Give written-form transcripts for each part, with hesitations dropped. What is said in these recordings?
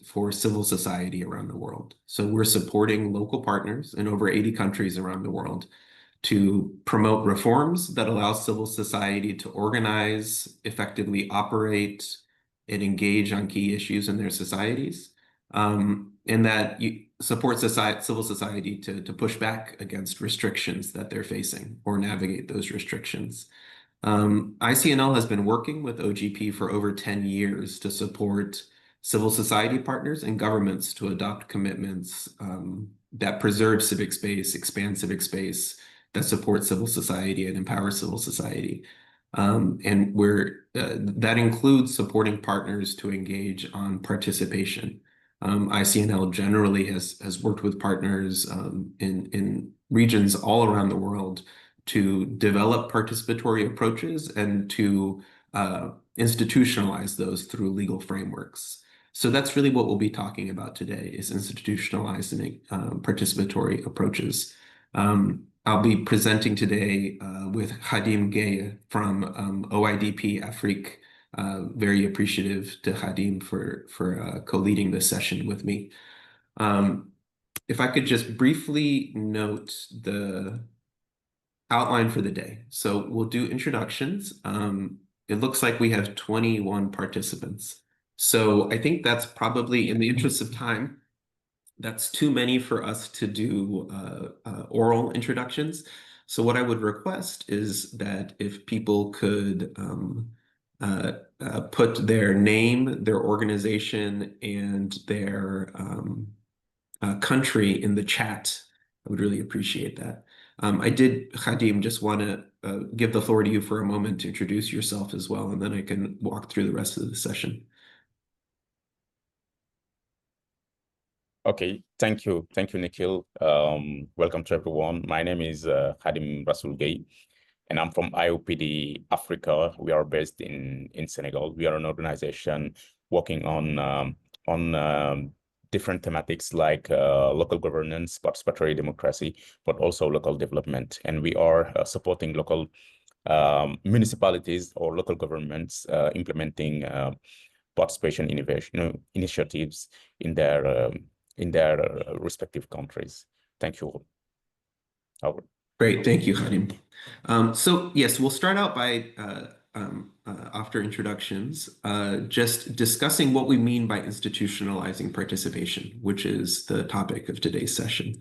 for civil society around the world. So we're supporting local partners in over 80 countries around the world to promote reforms that allow civil society to organize, effectively operate, and engage on key issues in their societies, and that you support civil society to push back against restrictions that they're facing or navigate those restrictions. ICNL has been working with OGP for over 10 years to support civil society partners and governments to adopt commitments that preserve civic space, expand civic space, that support civil society and empower civil society. And that includes supporting partners to engage on participation. ICNL generally has worked with partners in regions all around the world to develop participatory approaches and to institutionalize those through legal frameworks. So that's really what we'll be talking about today, is institutionalizing participatory approaches. I'll be presenting today with Khadim Gueye from OIDP Afrique. Very appreciative to Khadim for co-leading this session with me. If I could just briefly note the outline for the day. So we'll do introductions. It looks like we have 21 participants. So I think that's probably, in the interest of time, that's too many for us to do oral introductions. So what I would request is that if people could put their name, their organization, and their country in the chat, I would really appreciate that. I did, Khadim, just want to give the floor to you for a moment to introduce yourself as well, and then I can walk through the rest of the session. Okay, thank you, Nikhil. Welcome to everyone. My name is Khadim Rasoul Gueye, and I'm from IOPD Africa. We are based in Senegal. We are an organization working on different thematics like local governance, participatory democracy, but also local development. And we are supporting local municipalities or local governments implementing participation initiatives in their respective countries. Thank you all. Over. Great, thank you, Khadim. So yes, we'll start out by, after introductions, just discussing what we mean by institutionalizing participation, which is the topic of today's session.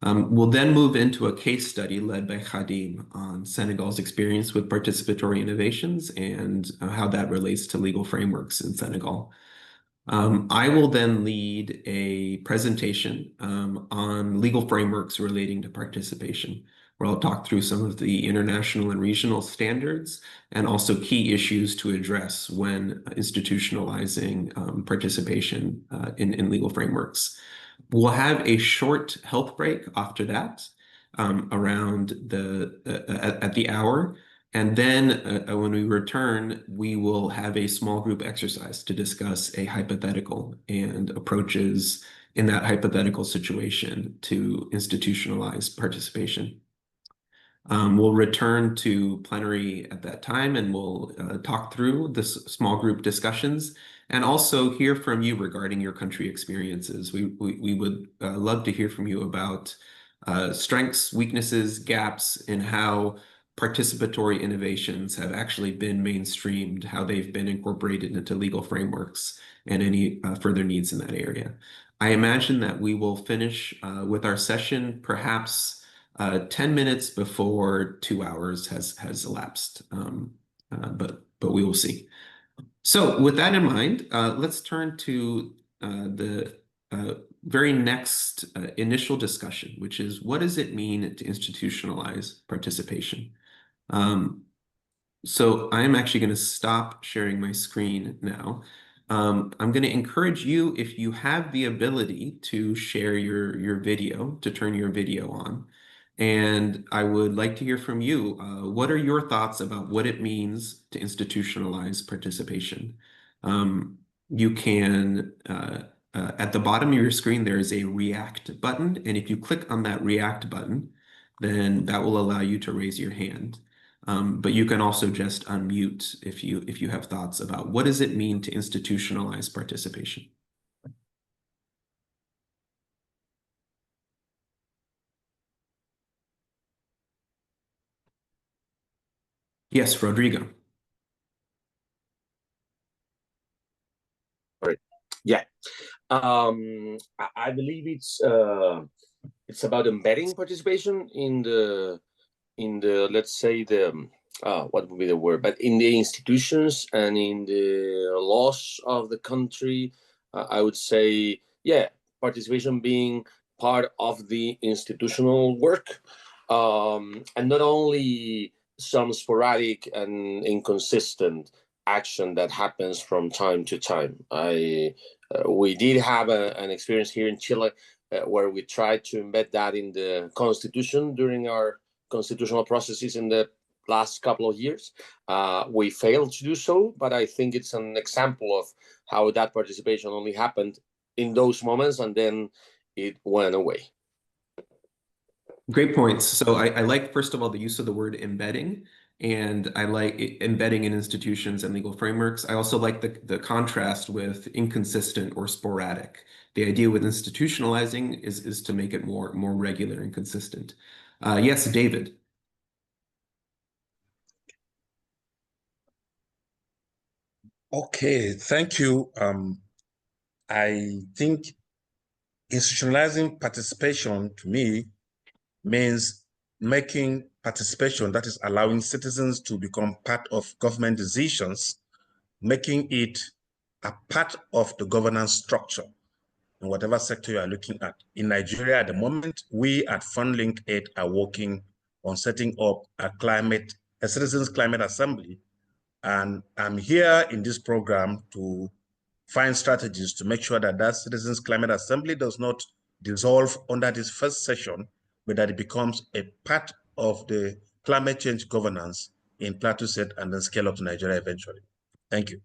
We'll then move into a case study led by Khadim on Senegal's experience with participatory innovations and how that relates to legal frameworks in Senegal. I will then lead a presentation on legal frameworks relating to participation, where I'll talk through some of the international and regional standards and also key issues to address when institutionalizing participation in legal frameworks. We'll have a short health break after that, around at the hour. And then when we return, we will have a small group exercise to discuss a hypothetical and approaches in that hypothetical situation to institutionalize participation. We'll return to plenary at that time, and we'll talk through this small group discussions and also hear from you regarding your country experiences. We would love to hear from you about strengths, weaknesses, gaps in how participatory innovations have actually been mainstreamed, how they've been incorporated into legal frameworks, and any further needs in that area. I imagine that we will finish with our session perhaps 10 minutes before 2 hours has elapsed, but we will see. So with that in mind, let's turn to the very next initial discussion, which is, what does it mean to institutionalize participation? So I'm actually going to stop sharing my screen now. I'm going to encourage you, if you have the ability, to share your video, to turn your video on. And I would like to hear from you. What are your thoughts about what it means to institutionalize participation? You can, at the bottom of your screen, there is a React button. And if you click on that React button, then that will allow you to raise your hand. But you can also just unmute if you have thoughts about what does it mean to institutionalize participation. Yes, Rodrigo. Right. Yeah. I believe it's about embedding participation in the let's say what would be the word, but in the institutions and in the laws of the country. I would say, yeah, participation being part of the institutional work, and not only some sporadic and inconsistent action that happens from time to time. We did have an experience here in Chile where we tried to embed that in the constitution during our constitutional processes in the last couple of years. We failed to do so, but I think it's an example of how that participation only happened in those moments and then it went away. Great points. So I like, first of all, the use of the word embedding, and I like embedding in institutions and legal frameworks. I also like the contrast with inconsistent or sporadic. The idea with institutionalizing is to make it more regular and consistent. Yes, David. Okay, thank you. I think institutionalizing participation to me means making participation, that is allowing citizens to become part of government decisions, making it a part of the governance structure in whatever sector you are looking at. In Nigeria at the moment, we at FundLink 8 are working on setting up a citizens climate assembly. And I'm here in this program to find strategies to make sure that that Citizens Climate Assembly does not dissolve under this first session, but that it becomes a part of the climate change governance in Plateau State and then scale up to Nigeria eventually. Thank you.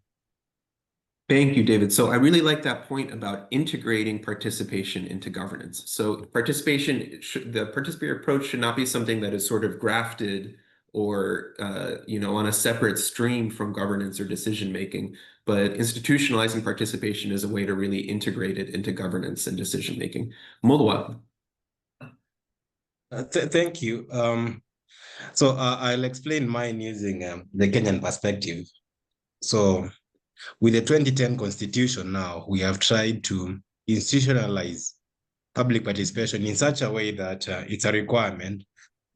Thank you, David. So I really like that point about integrating participation into governance. So participation, the participatory approach should not be something that is sort of grafted or on a separate stream from governance or decision making, but institutionalizing participation is a way to really integrate it into governance and decision making. Mulwa. Thank you. I'll explain mine using the Kenyan perspective. So with the 2010 constitution now, we have tried to institutionalize public participation in such a way that it's a requirement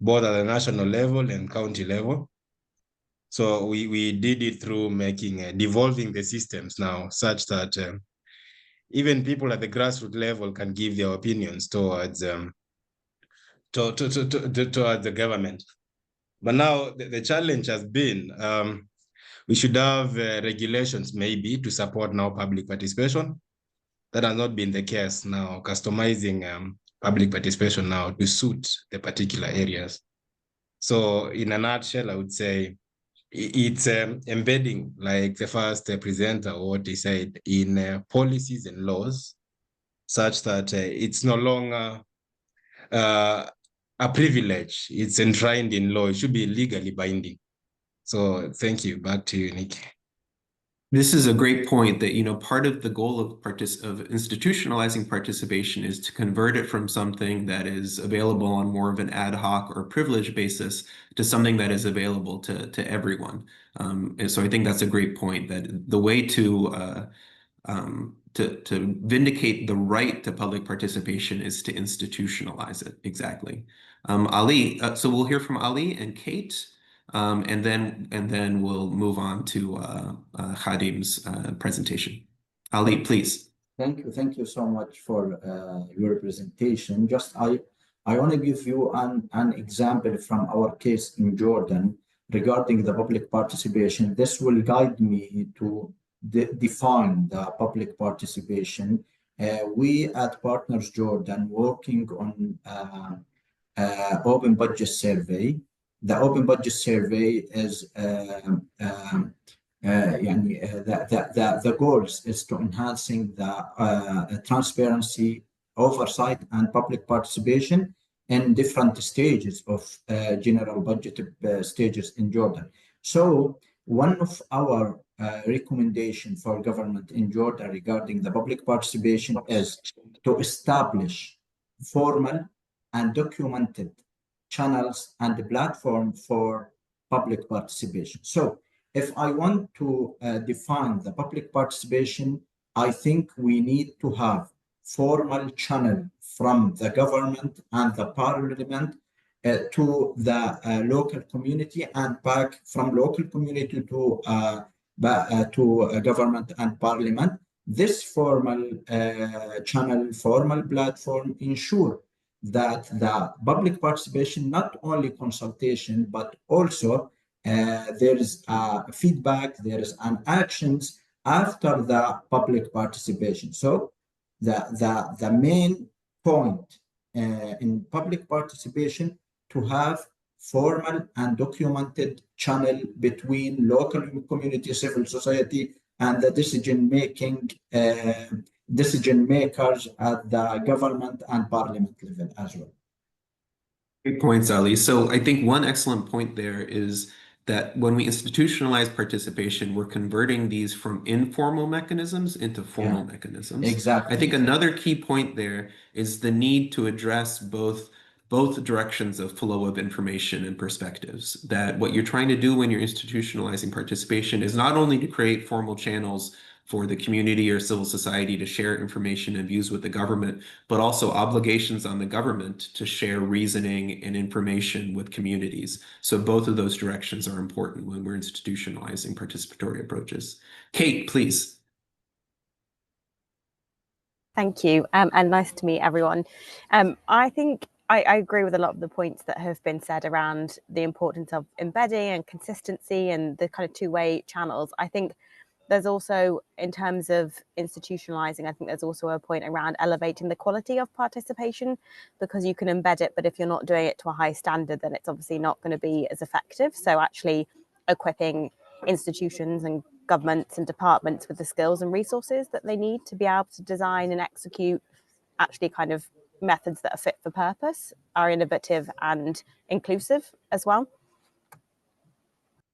both at the national level and county level. So we did it through devolving the systems now such that even people at the grassroots level can give their opinions towards the government. But now the challenge has been we should have regulations maybe to support now public participation. That has not been the case now, customizing public participation now to suit the particular areas. So in a nutshell, I would say it's embedding, like the first presenter, what he said, in policies and laws, such that it's no longer a privilege. It's enshrined in law. It should be legally binding. So thank you. Back to you, Nick. This is a great point that, part of the goal of institutionalizing participation is to convert it from something that is available on more of an ad hoc or privilege basis to something that is available to everyone. And so I think that's a great point, that the way to vindicate the right to public participation is to institutionalize it. Exactly. Ali, so we'll hear from Ali and Kate. And then we'll move on to Khadim's presentation. Ali, please. Thank you so much for your presentation. I want to give you an example from our case in Jordan regarding the public participation. This will guide me to define the public participation. We at Partners Jordan working on open budget survey. The open budget survey is the goals is to enhancing the transparency, oversight, and public participation in different stages of general budget stages in Jordan. So one of our recommendation for government in Jordan regarding the public participation is to establish formal and documented channels and the platform for public participation. So if I want to define the public participation, I think we need to have formal channel from the government and the parliament to the local community, and back from local community to government and parliament. This formal channel, formal platform ensure that the public participation, not only consultation, but also there is feedback, there is an actions after the public participation. So the main point in public participation to have formal and documented channel between local community, civil society, and the decision makers at the government and parliament level as well. Great points, Ali. So I think one excellent point there is that when we institutionalize participation, we're converting these from informal mechanisms into formal mechanisms. Exactly. I think another key point there is the need to address both directions of flow of information and perspectives. That what you're trying to do when you're institutionalizing participation is not only to create formal channels for the community or civil society to share information and views with the government, but also obligations on the government to share reasoning and information with communities. So both of those directions are important when we're institutionalizing participatory approaches. Kate, please. Thank you, and nice to meet everyone. I think I agree with a lot of the points that have been said around the importance of embedding and consistency and the kind of two-way channels. I think there's also, in terms of institutionalizing, I think there's also a point around elevating the quality of participation, because you can embed it, but if you're not doing it to a high standard, then it's obviously not going to be as effective. So actually equipping institutions and governments and departments with the skills and resources that they need to be able to design and execute actually kind of methods that are fit for purpose, are innovative and inclusive as well.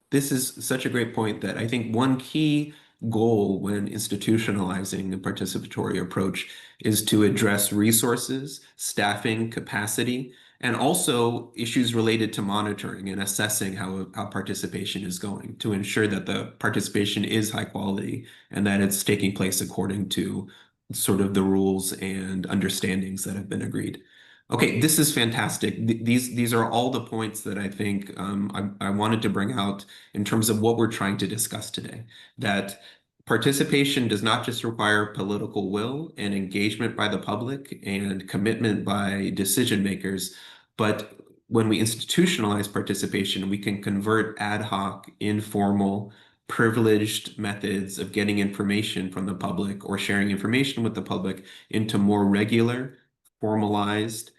This is such a great point that I think one key goal when institutionalizing a participatory approach is to address resources, staffing, capacity, and also issues related to monitoring and assessing how participation is going, to ensure that the participation is high quality and that it's taking place according to sort of the rules and understandings that have been agreed. Okay, this is fantastic. These are all the points that I think I wanted to bring out in terms of what we're trying to discuss today. That participation does not just require political will and engagement by the public and commitment by decision makers, but when we institutionalize participation, we can convert ad hoc, informal, privileged methods of getting information from the public or sharing information with the public into more regular, formalized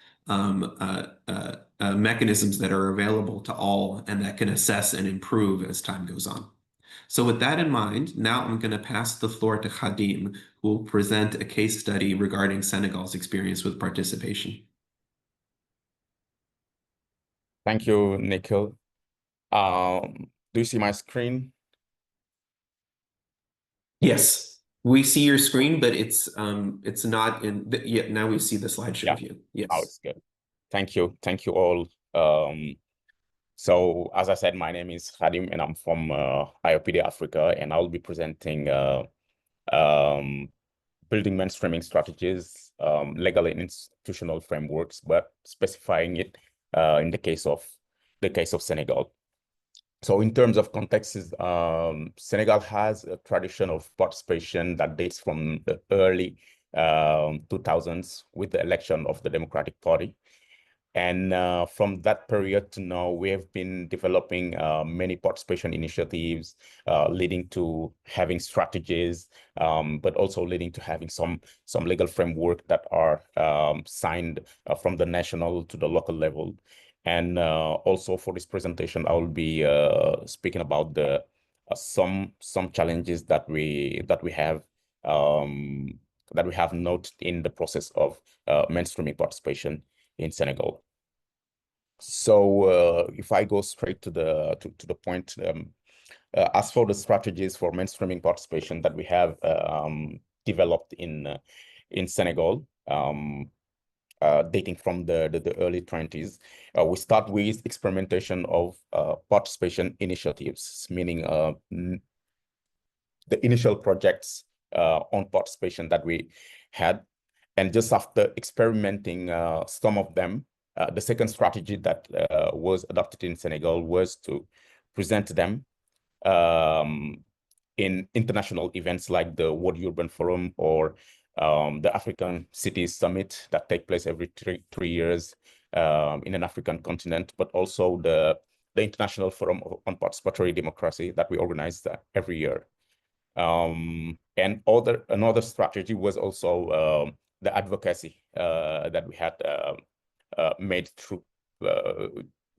mechanisms that are available to all and that can assess and improve as time goes on. So with that in mind, now I'm going to pass the floor to Khadim, who will present a case study regarding Senegal's experience with participation. Thank you, Nikhil. Do you see my screen? Yes, we see your screen, but it's not in yet. Now we see the slideshow view. Yes. Oh, it's good. Thank you. Thank you all. So as I said, my name is Khadim and I'm from IOPD Africa, and I'll be presenting building mainstreaming strategies, legal and institutional frameworks, but specifying it in the case of Senegal. So in terms of context, Senegal has a tradition of participation that dates from the early 2000s with the election of the Democratic Party. And from that period to now, we have been developing many participation initiatives, leading to having strategies, but also leading to having some legal framework that are signed from the national to the local level. And also for this presentation, I will be speaking about the some challenges that we have noted in the process of mainstreaming participation in Senegal. So if I go straight to the point, as for the strategies for mainstreaming participation that we have developed in Senegal, dating from the early 20s. We start with experimentation of participation initiatives, meaning the initial projects on participation that we had. And just after experimenting some of them, the second strategy that was adopted in Senegal was to present them in international events like the World Urban Forum or the African Cities Summit that take place every three years in an African continent, but also the International Forum on Participatory Democracy that we organize every year. And another strategy was also the advocacy that we had made through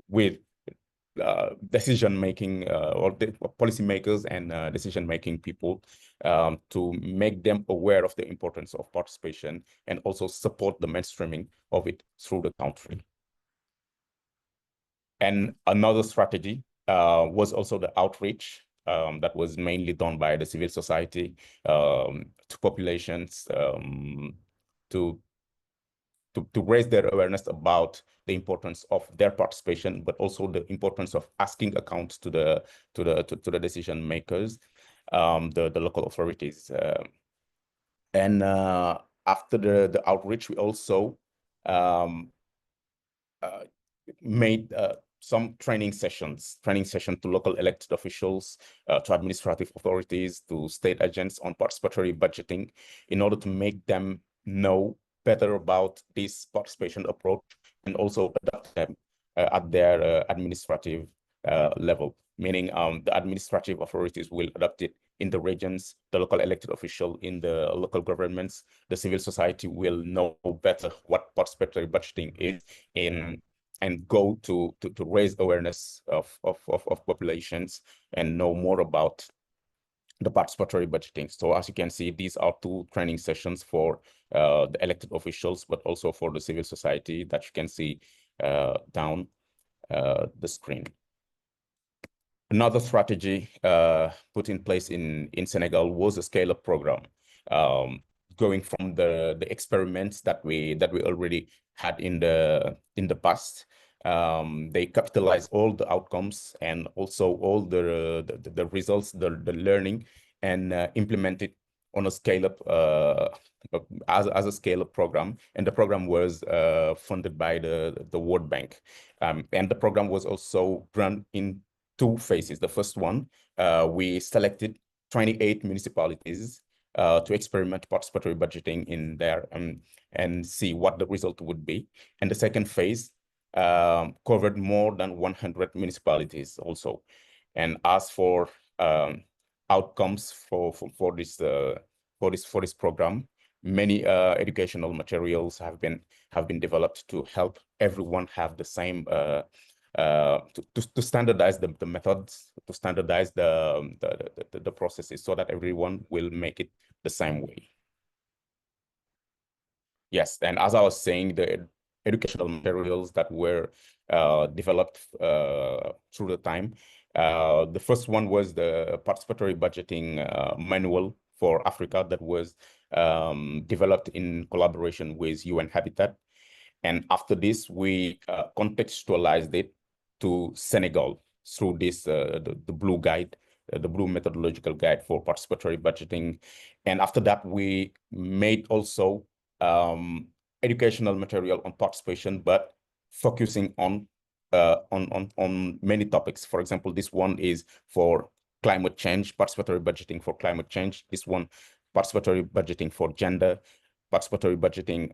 with decision-making or the policymakers and decision-making people to make them aware of the importance of participation and also support the mainstreaming of it through the country. And another strategy was also the outreach that was mainly done by the civil society to populations to raise their awareness about the importance of their participation, but also the importance of asking accounts to the decision makers, the local authorities. And after the outreach, we also made some training sessions to local elected officials, to administrative authorities, to state agents on participatory budgeting in order to make them know better about this participation approach and also adapt them at their administrative level, meaning the administrative authorities will adopt it in the regions, the local elected official in the local governments, the civil society will know better what participatory budgeting is and go to raise awareness of populations and know more about the participatory budgeting. So as you can see, these are two training sessions for the elected officials, but also for the civil society that you can see down the screen. Another strategy put in place in Senegal was a scale-up program, going from the experiments that we already had in the past. They capitalize all the outcomes and also all the results, the learning, and implement it on a scale-up as a scale-up program. And the program was funded by the World Bank, and the program was also run in two phases. The first one, we selected 28 municipalities to experiment participatory budgeting in there and see what the result would be. And the second phase covered more than 100 municipalities also. And as for outcomes for this program, many educational materials have been developed to help everyone have the same to standardize the methods, to standardize the processes so that everyone will make it the same way. Yes, and as I was saying, the educational materials that were developed through the time. The first one was the participatory budgeting manual for Africa that was developed in collaboration with UN Habitat. And after this, we contextualized it to Senegal through this the blue guide, the blue methodological guide for participatory budgeting. And after that, we made also educational material on participation, but focusing on many topics. For example, this one is for climate change, participatory budgeting for climate change. This one, participatory budgeting for gender, participatory budgeting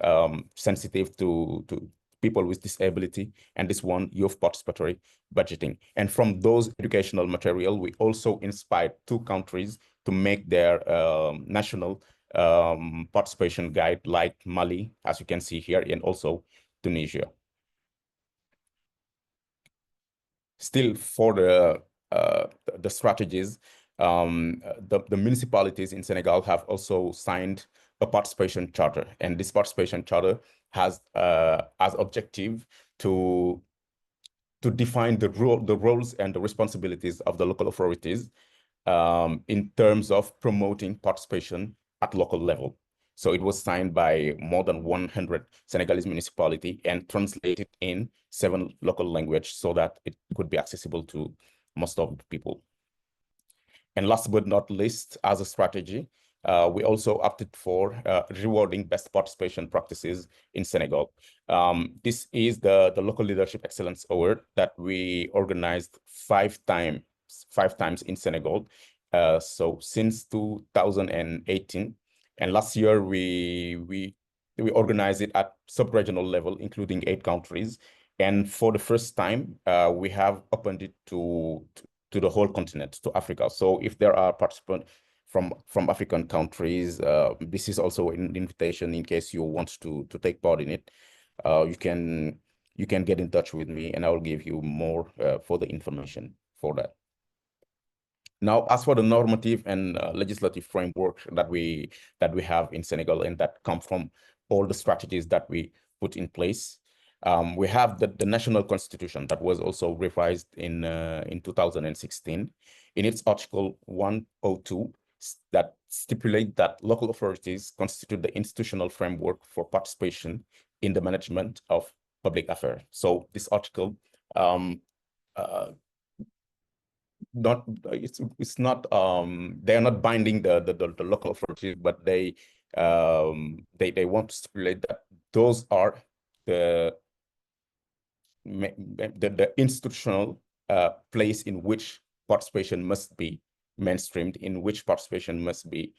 sensitive to people with disability, and this one, youth participatory budgeting. And from those educational material, we also inspired two countries to make their national participation guide, like Mali, as you can see here, and also Tunisia. Still for the strategies, the municipalities in Senegal have also signed a participation charter, and this participation charter has as objective to define the roles and the responsibilities of the local authorities in terms of promoting participation at local level. So it was signed by more than 100 Senegalese municipalities and translated in 7 local languages so that it could be accessible to most of the people. And last but not least, as a strategy, we also opted for rewarding best participation practices in Senegal. This is the Local Leadership Excellence Award that we organized 5 times in Senegal. So since 2018, and last year we organized it at sub-regional level, including 8 countries. And for the first time, we have opened it to the whole continent, to Africa. So if there are participants from African countries, this is also an invitation in case you want to take part in it. You can get in touch with me and I will give you more further information for that. Now, as for the normative and legislative framework that we have in Senegal and that come from all the strategies that we put in place, we have the national constitution that was also revised in 2016. In its article 102, that stipulate that local authorities constitute the institutional framework for participation in the management of public affairs. So this article it's not they are not binding the local authorities, but they want to stipulate that those are the institutional place in which participation must be mainstreamed, in which participation must be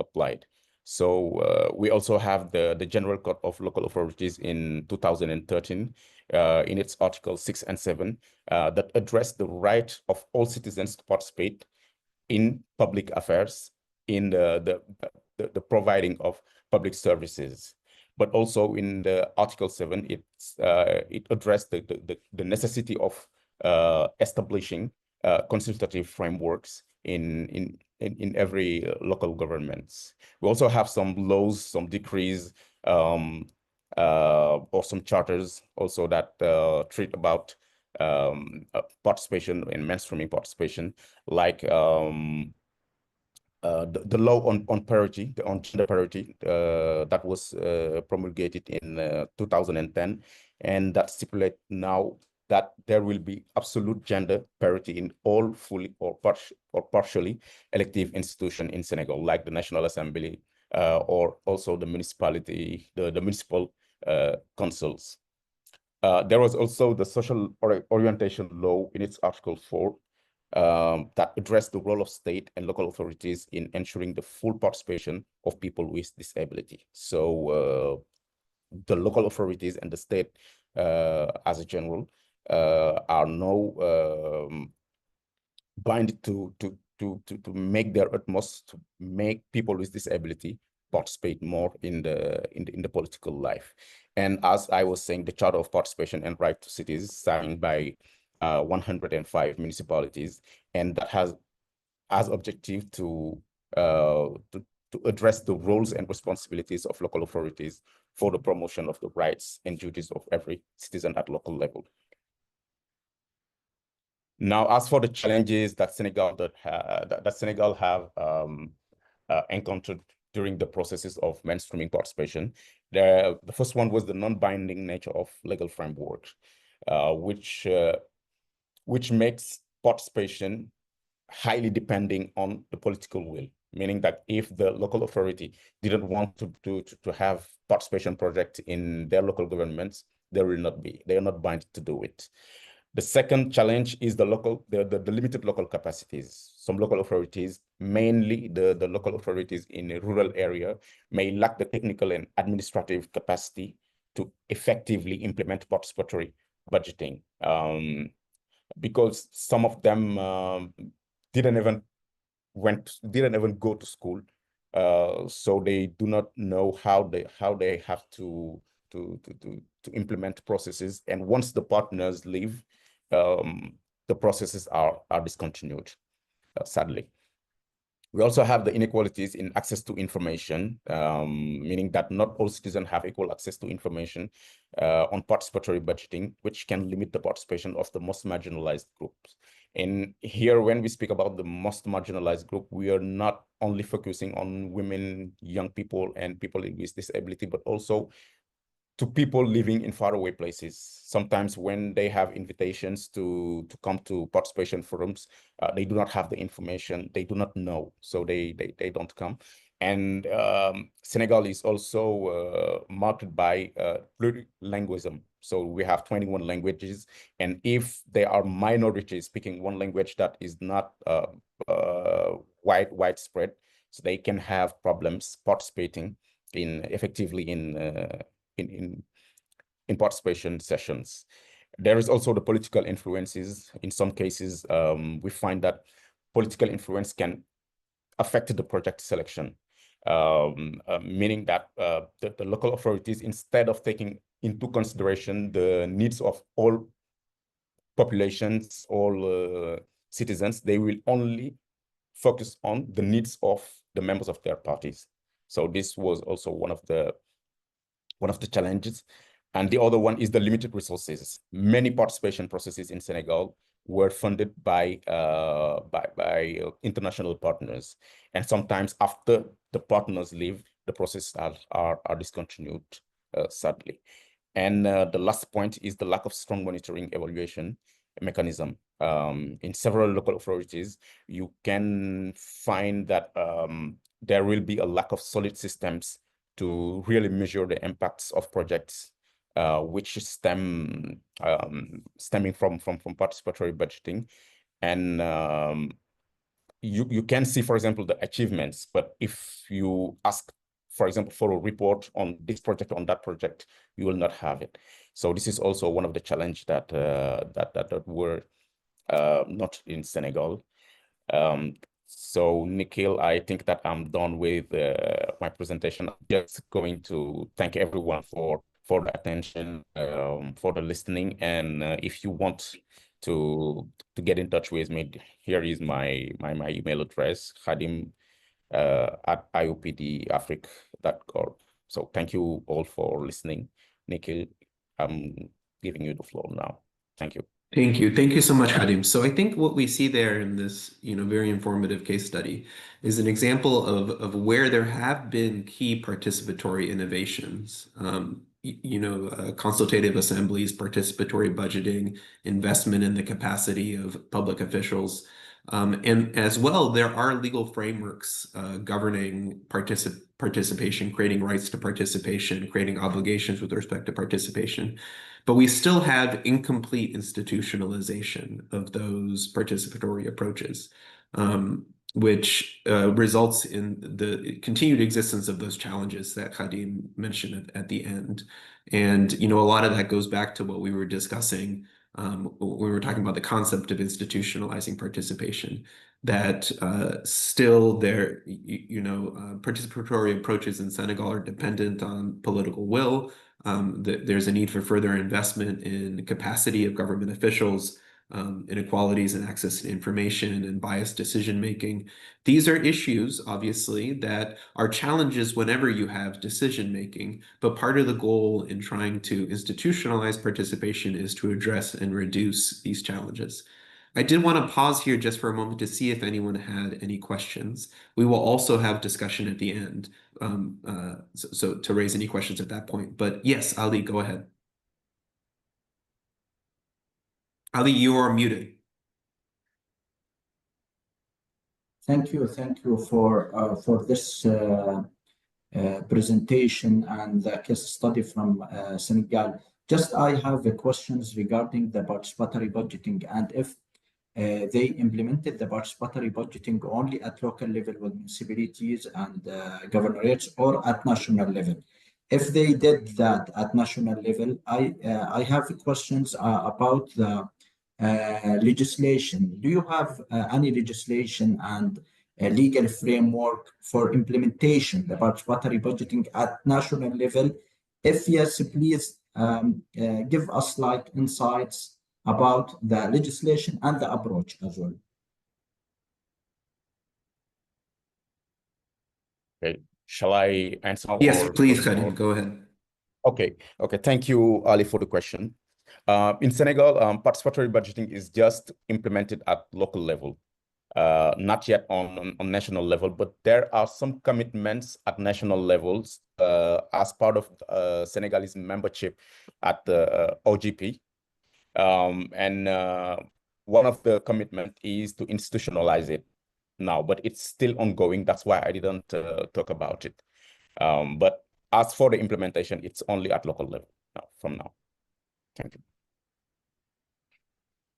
applied. So we also have the General Code of Local Authorities in 2013 in its Article 6 and 7 that address the right of all citizens to participate in public affairs, in the providing of public services. But also in the Article 7, it addressed the necessity of establishing consultative frameworks in every local governments. We also have some laws, some decrees, or some charters also that treat about participation and mainstreaming participation, like the law on parity, on gender parity, that was promulgated in 2010, and that stipulates now that there will be absolute gender parity in all fully or partially elective institutions in Senegal, like the National Assembly or also the municipality, the municipal councils. There was also the social orientation law in its Article 4 that addressed the role of state and local authorities in ensuring the full participation of people with disability. So the local authorities and the state as a general are now bound to make their utmost to make people with disability participate more in the political life. And as I was saying, the Charter of Participation and Right to Cities signed by 105 municipalities, and that has as objective to address the roles and responsibilities of local authorities for the promotion of the rights and duties of every citizen at local level. Now, as for the challenges that Senegal have encountered during the processes of mainstreaming participation, the first one was the non-binding nature of legal framework, which makes participation highly depending on the political will, meaning that if the local authority didn't want to have participation project in their local governments, they are not bound to do it. The second challenge is the limited local capacities. Some local authorities, mainly the local authorities in a rural area, may lack the technical and administrative capacity to effectively implement participatory budgeting, because some of them didn't even go to school, so they do not know how they have to implement processes. And once the partners leave, the processes are discontinued, sadly. We also have the inequalities in access to information, meaning that not all citizens have equal access to information on participatory budgeting, which can limit the participation of the most marginalized groups. And here, when we speak about the most marginalized group, we are not only focusing on women, young people, and people with disability, but also to people living in faraway places. Sometimes when they have invitations to come to participation forums, they do not have the information, they do not know, so they don't come. And Senegal is also marked by plurilingualism. So we have 21 languages, and if there are minorities speaking one language that is not widespread, so they can have problems participating effectively in participation sessions. There is also the political influences. In some cases, we find that political influence can affect the project selection, meaning that the local authorities, instead of taking into consideration the needs of all populations, all citizens, they will only focus on the needs of the members of their parties. So this was also one of the challenges. And the other one is the limited resources. Many participation processes in Senegal were funded by international partners. And sometimes after the partners leave, the processes are discontinued, sadly. And the last point is the lack of strong monitoring evaluation mechanism. In several local authorities, you can find that there will be a lack of solid systems to really measure the impacts of projects, which stemming from participatory budgeting. And you can see, for example, the achievements, but if you ask, for example, for a report on this project, on that project, you will not have it. So this is also one of the challenges that were not in Senegal. So Nikhil, I think that I'm done with my presentation. I'm just going to thank everyone for the attention, for the listening. And if you want to get in touch with me, here is my email address, Khadim at iopdafric.org. So thank you all for listening. Nikhil, I'm giving you the floor now. Thank you. Thank you. Thank you so much, Hadim. So I think what we see there in this, very informative case study is an example of where there have been key participatory innovations. Consultative assemblies, participatory budgeting, investment in the capacity of public officials. And as well, there are legal frameworks governing participation, creating rights to participation, creating obligations with respect to participation. But we still have incomplete institutionalization of those participatory approaches, which results in the continued existence of those challenges that Khadim mentioned at the end. And, a lot of that goes back to what we were discussing when we were talking about the concept of institutionalizing participation, that still there, participatory approaches in Senegal are dependent on political will. There's a need for further investment in the capacity of government officials, inequalities in access to information, and biased decision-making. These are issues, obviously, that are challenges whenever you have decision-making, but part of the goal in trying to institutionalize participation is to address and reduce these challenges. I did want to pause here just for a moment to see if anyone had any questions. We will also have discussion at the end, so to raise any questions at that point. But yes, Ali, go ahead. Ali, you are muted. Thank you for this presentation and the case study from Senegal. Just I have questions regarding the participatory budgeting, and if they implemented the participatory budgeting only at local level with municipalities and governorates, or at national level. If they did that at national level, I have questions about the legislation. Do you have any legislation and a legal framework for implementation, the participatory budgeting at national level? If yes, please give us insights about the legislation and the approach as well. Okay, shall I answer? Yes, please, Khadim, go ahead. Okay. Thank you, Ali, for the question. In Senegal, participatory budgeting is just implemented at local level, not yet on national level, but there are some commitments at national levels as part of Senegalese membership at the OGP. And one of the commitment is to institutionalize it now, but it's still ongoing. That's why I didn't talk about it. But as for the implementation, it's only at local level now, from now. Thank you.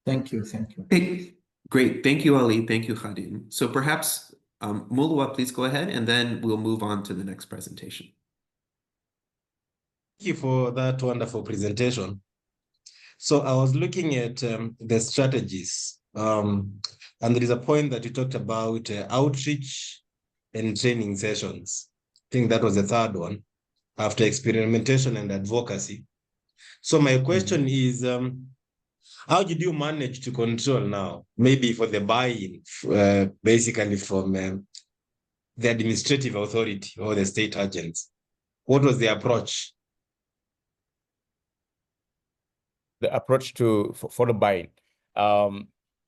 Thank you. Thank you. Hey, great. Thank you, Ali. Thank you, Khadim. So perhaps, Mulwa, please go ahead, and then we'll move on to the next presentation. Thank you for that wonderful presentation. So I was looking at the strategies, and there is a point that you talked about outreach and training sessions. I think that was the third one, after experimentation and advocacy. So my question is, how did you manage to control now, maybe for the buy-in, basically from the administrative authority or the state agents? What was the approach? The approach for the buy-in.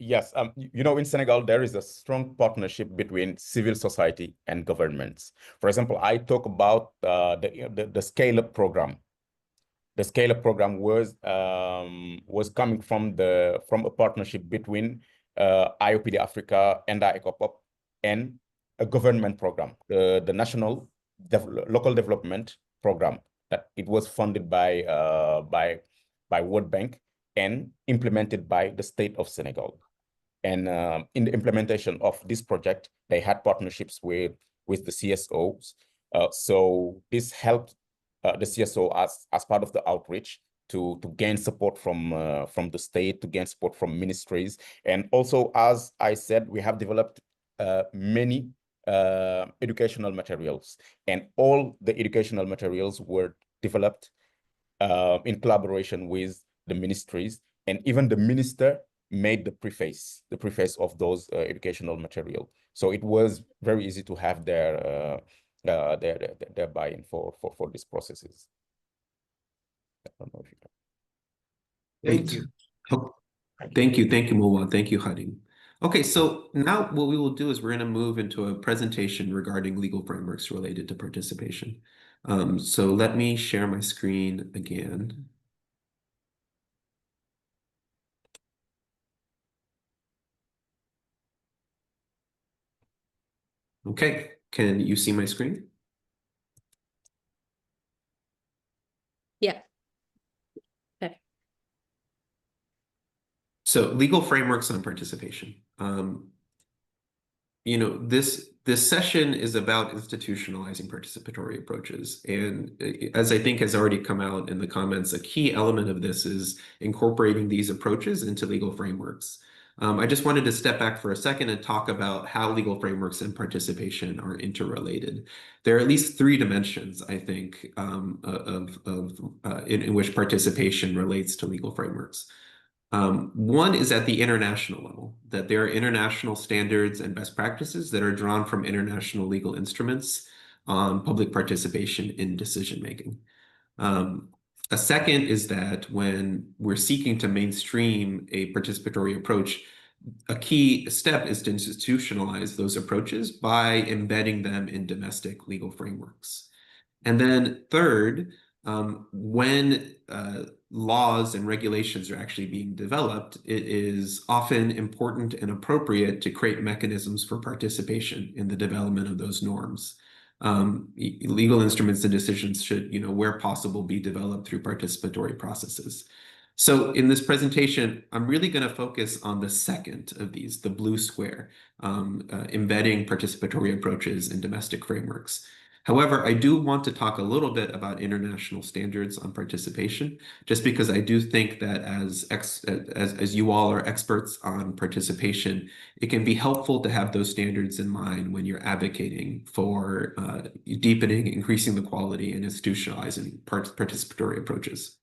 Yes, you know, in Senegal, there is a strong partnership between civil society and governments. For example, I talk about the scale-up program. The scale-up program was coming from a partnership between IOPD Africa and ECOPOP and a government program, the National Local Development Program, that it was funded by World Bank and implemented by the state of Senegal. And in the implementation of this project, they had partnerships with the CSOs. So this helped the CSO as part of the outreach to gain support from the state, to gain support from ministries. And also, as I said, we have developed many educational materials, and all the educational materials were developed in collaboration with the ministries, and even the minister made the preface of those educational material. So it was very easy to have their buy-in for these processes. I don't know if you can. Thank you. Thank you, Mulwa. Thank you, Khadim. Okay, so now what we will do is we're going to move into a presentation regarding legal frameworks related to participation. So let me share my screen again. Okay, can you see my screen? Yeah. Okay. So legal frameworks on participation. You know, this session is about institutionalizing participatory approaches. And as I think has already come out in the comments, a key element of this is incorporating these approaches into legal frameworks. I just wanted to step back for a second and talk about how legal frameworks and participation are interrelated. There are at least three dimensions, I think, in which participation relates to legal frameworks. One is at the international level, that there are international standards and best practices that are drawn from international legal instruments on public participation in decision-making. A second is that when we're seeking to mainstream a participatory approach, a key step is to institutionalize those approaches by embedding them in domestic legal frameworks. And then third, when laws and regulations are actually being developed, it is often important and appropriate to create mechanisms for participation in the development of those norms. Legal instruments and decisions should, where possible, be developed through participatory processes. So in this presentation, I'm really going to focus on the second of these, the blue square, embedding participatory approaches in domestic frameworks. However, I do want to talk a little bit about international standards on participation, just because I do think that as you all are experts on participation, it can be helpful to have those standards in mind when you're advocating for deepening, increasing the quality, and institutionalizing participatory approaches.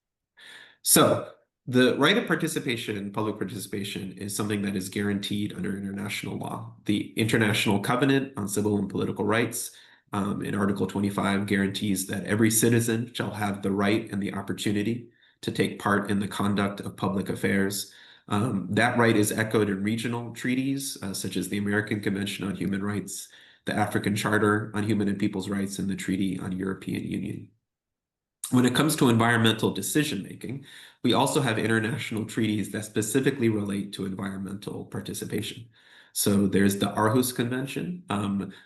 So the right of participation, public participation, is something that is guaranteed under international law. The International Covenant on Civil and Political Rights in Article 25 guarantees that every citizen shall have the right and the opportunity to take part in the conduct of public affairs. That right is echoed in regional treaties, such as the American Convention on Human Rights, the African Charter on Human and People's Rights, and the Treaty on European Union. When it comes to environmental decision-making, we also have international treaties that specifically relate to environmental participation. So there's the Aarhus Convention,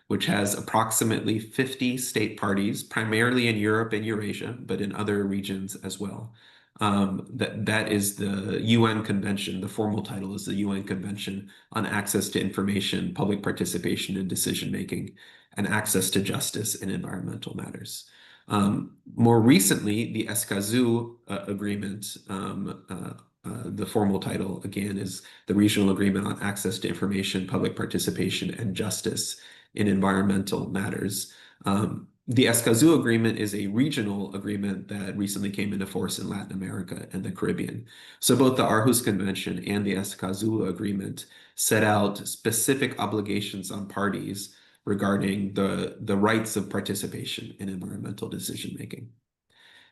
which has approximately 50 state parties, primarily in Europe and Eurasia, but in other regions as well. That is the UN Convention. The formal title is the UN Convention on Access to Information, Public Participation in Decision-Making, and Access to Justice in Environmental Matters. More recently, the Escazú Agreement, the formal title again is the Regional Agreement on Access to Information, Public Participation, and Justice in Environmental Matters. The Escazú Agreement is a regional agreement that recently came into force in Latin America and the Caribbean. So both the Aarhus Convention and the Escazú Agreement set out specific obligations on parties regarding the rights of participation in environmental decision-making.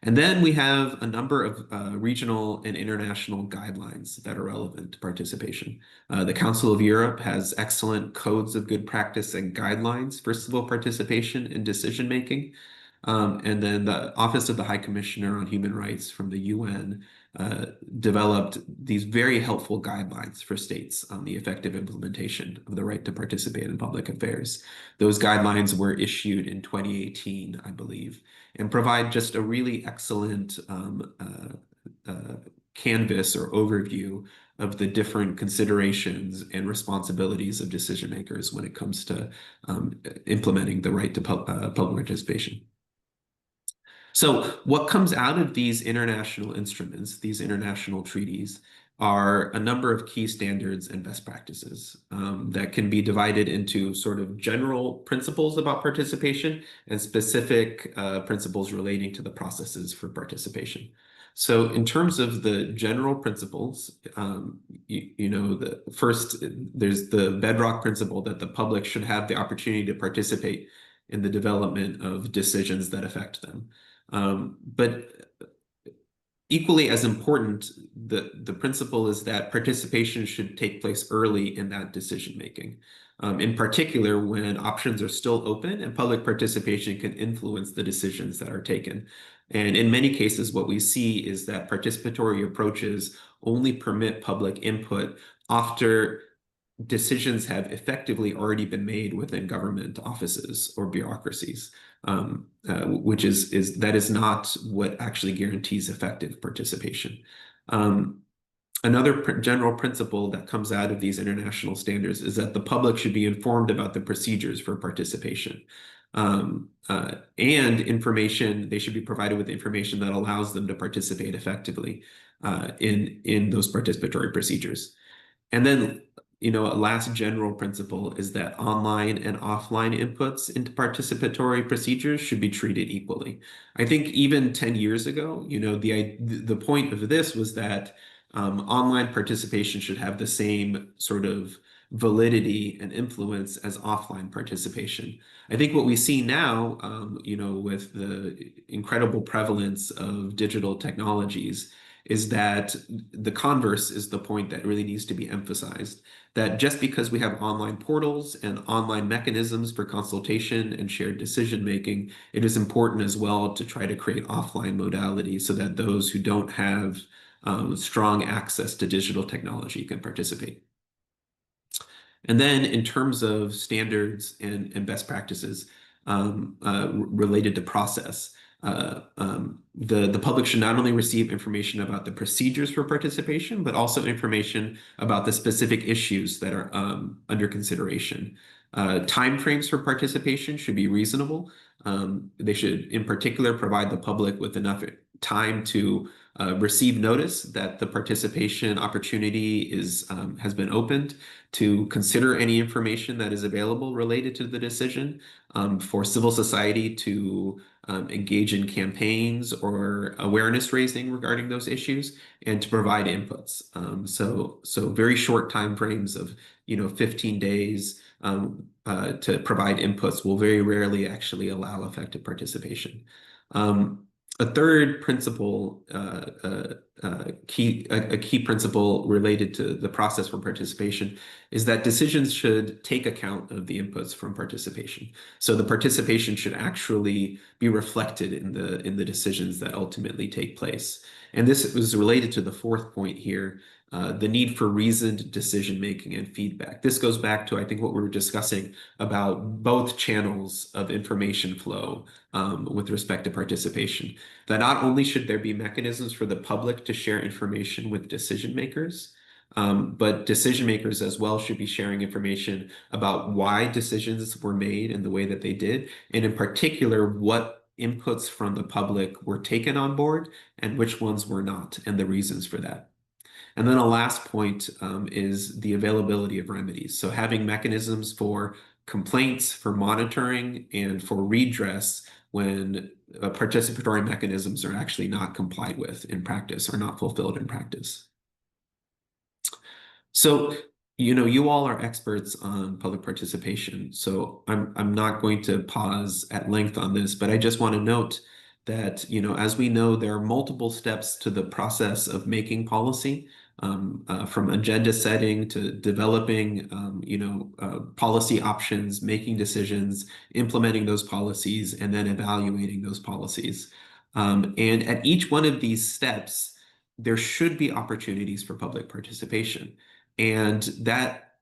And then we have a number of regional and international guidelines that are relevant to participation. The Council of Europe has excellent codes of good practice and guidelines for civil participation in decision-making. And then the Office of the High Commissioner on Human Rights from the UN developed these very helpful guidelines for states on the effective implementation of the right to participate in public affairs. Those guidelines were issued in 2018, I believe, and provide just a really excellent canvas or overview of the different considerations and responsibilities of decision makers when it comes to implementing the right to public participation. So what comes out of these international instruments, these international treaties, are a number of key standards and best practices that can be divided into sort of general principles about participation and specific principles relating to the processes for participation. So in terms of the general principles, the first, there's the bedrock principle that the public should have the opportunity to participate in the development of decisions that affect them. But equally as important, the principle is that participation should take place early in that decision making. In particular, when options are still open and public participation can influence the decisions that are taken. And in many cases, what we see is that participatory approaches only permit public input after decisions have effectively already been made within government offices or bureaucracies, which is not what actually guarantees effective participation. Another general principle that comes out of these international standards is that the public should be informed about the procedures for participation. And information, they should be provided with information that allows them to participate effectively in those participatory procedures. And then, a last general principle is that online and offline inputs into participatory procedures should be treated equally. I think even 10 years ago, the point of this was that online participation should have the same sort of validity and influence as offline participation. I think what we see now, with the incredible prevalence of digital technologies, is that the converse is the point that really needs to be emphasized. That just because we have online portals and online mechanisms for consultation and shared decision making, it is important as well to try to create offline modalities so that those who don't have strong access to digital technology can participate. And then in terms of standards and best practices related to process, the public should not only receive information about the procedures for participation, but also information about the specific issues that are under consideration. Timeframes for participation should be reasonable. They should, in particular, provide the public with enough time to receive notice that the participation opportunity has been opened, to consider any information that is available related to the decision, for civil society to engage in campaigns or awareness raising regarding those issues, and to provide inputs. So very short timeframes of 15 days to provide inputs will very rarely actually allow effective participation. A third principle, a key principle related to the process for participation is that decisions should take account of the inputs from participation. So the participation should actually be reflected in the decisions that ultimately take place. And this was related to the fourth point here, the need for reasoned decision-making and feedback. This goes back to, I think, what we were discussing about both channels of information flow with respect to participation. That not only should there be mechanisms for the public to share information with decision makers, but decision makers as well should be sharing information about why decisions were made in the way that they did, and in particular, what inputs from the public were taken on board and which ones were not, and the reasons for that. And then a last point is the availability of remedies. So having mechanisms for complaints, for monitoring, and for redress when participatory mechanisms are actually not complied with in practice or not fulfilled in practice. So, you all are experts on public participation, so I'm not going to pause at length on this, but I just want to note that, as we know, there are multiple steps to the process of making policy, from agenda setting to developing, policy options, making decisions, implementing those policies, and then evaluating those policies. And at each one of these steps, there should be opportunities for public participation. And that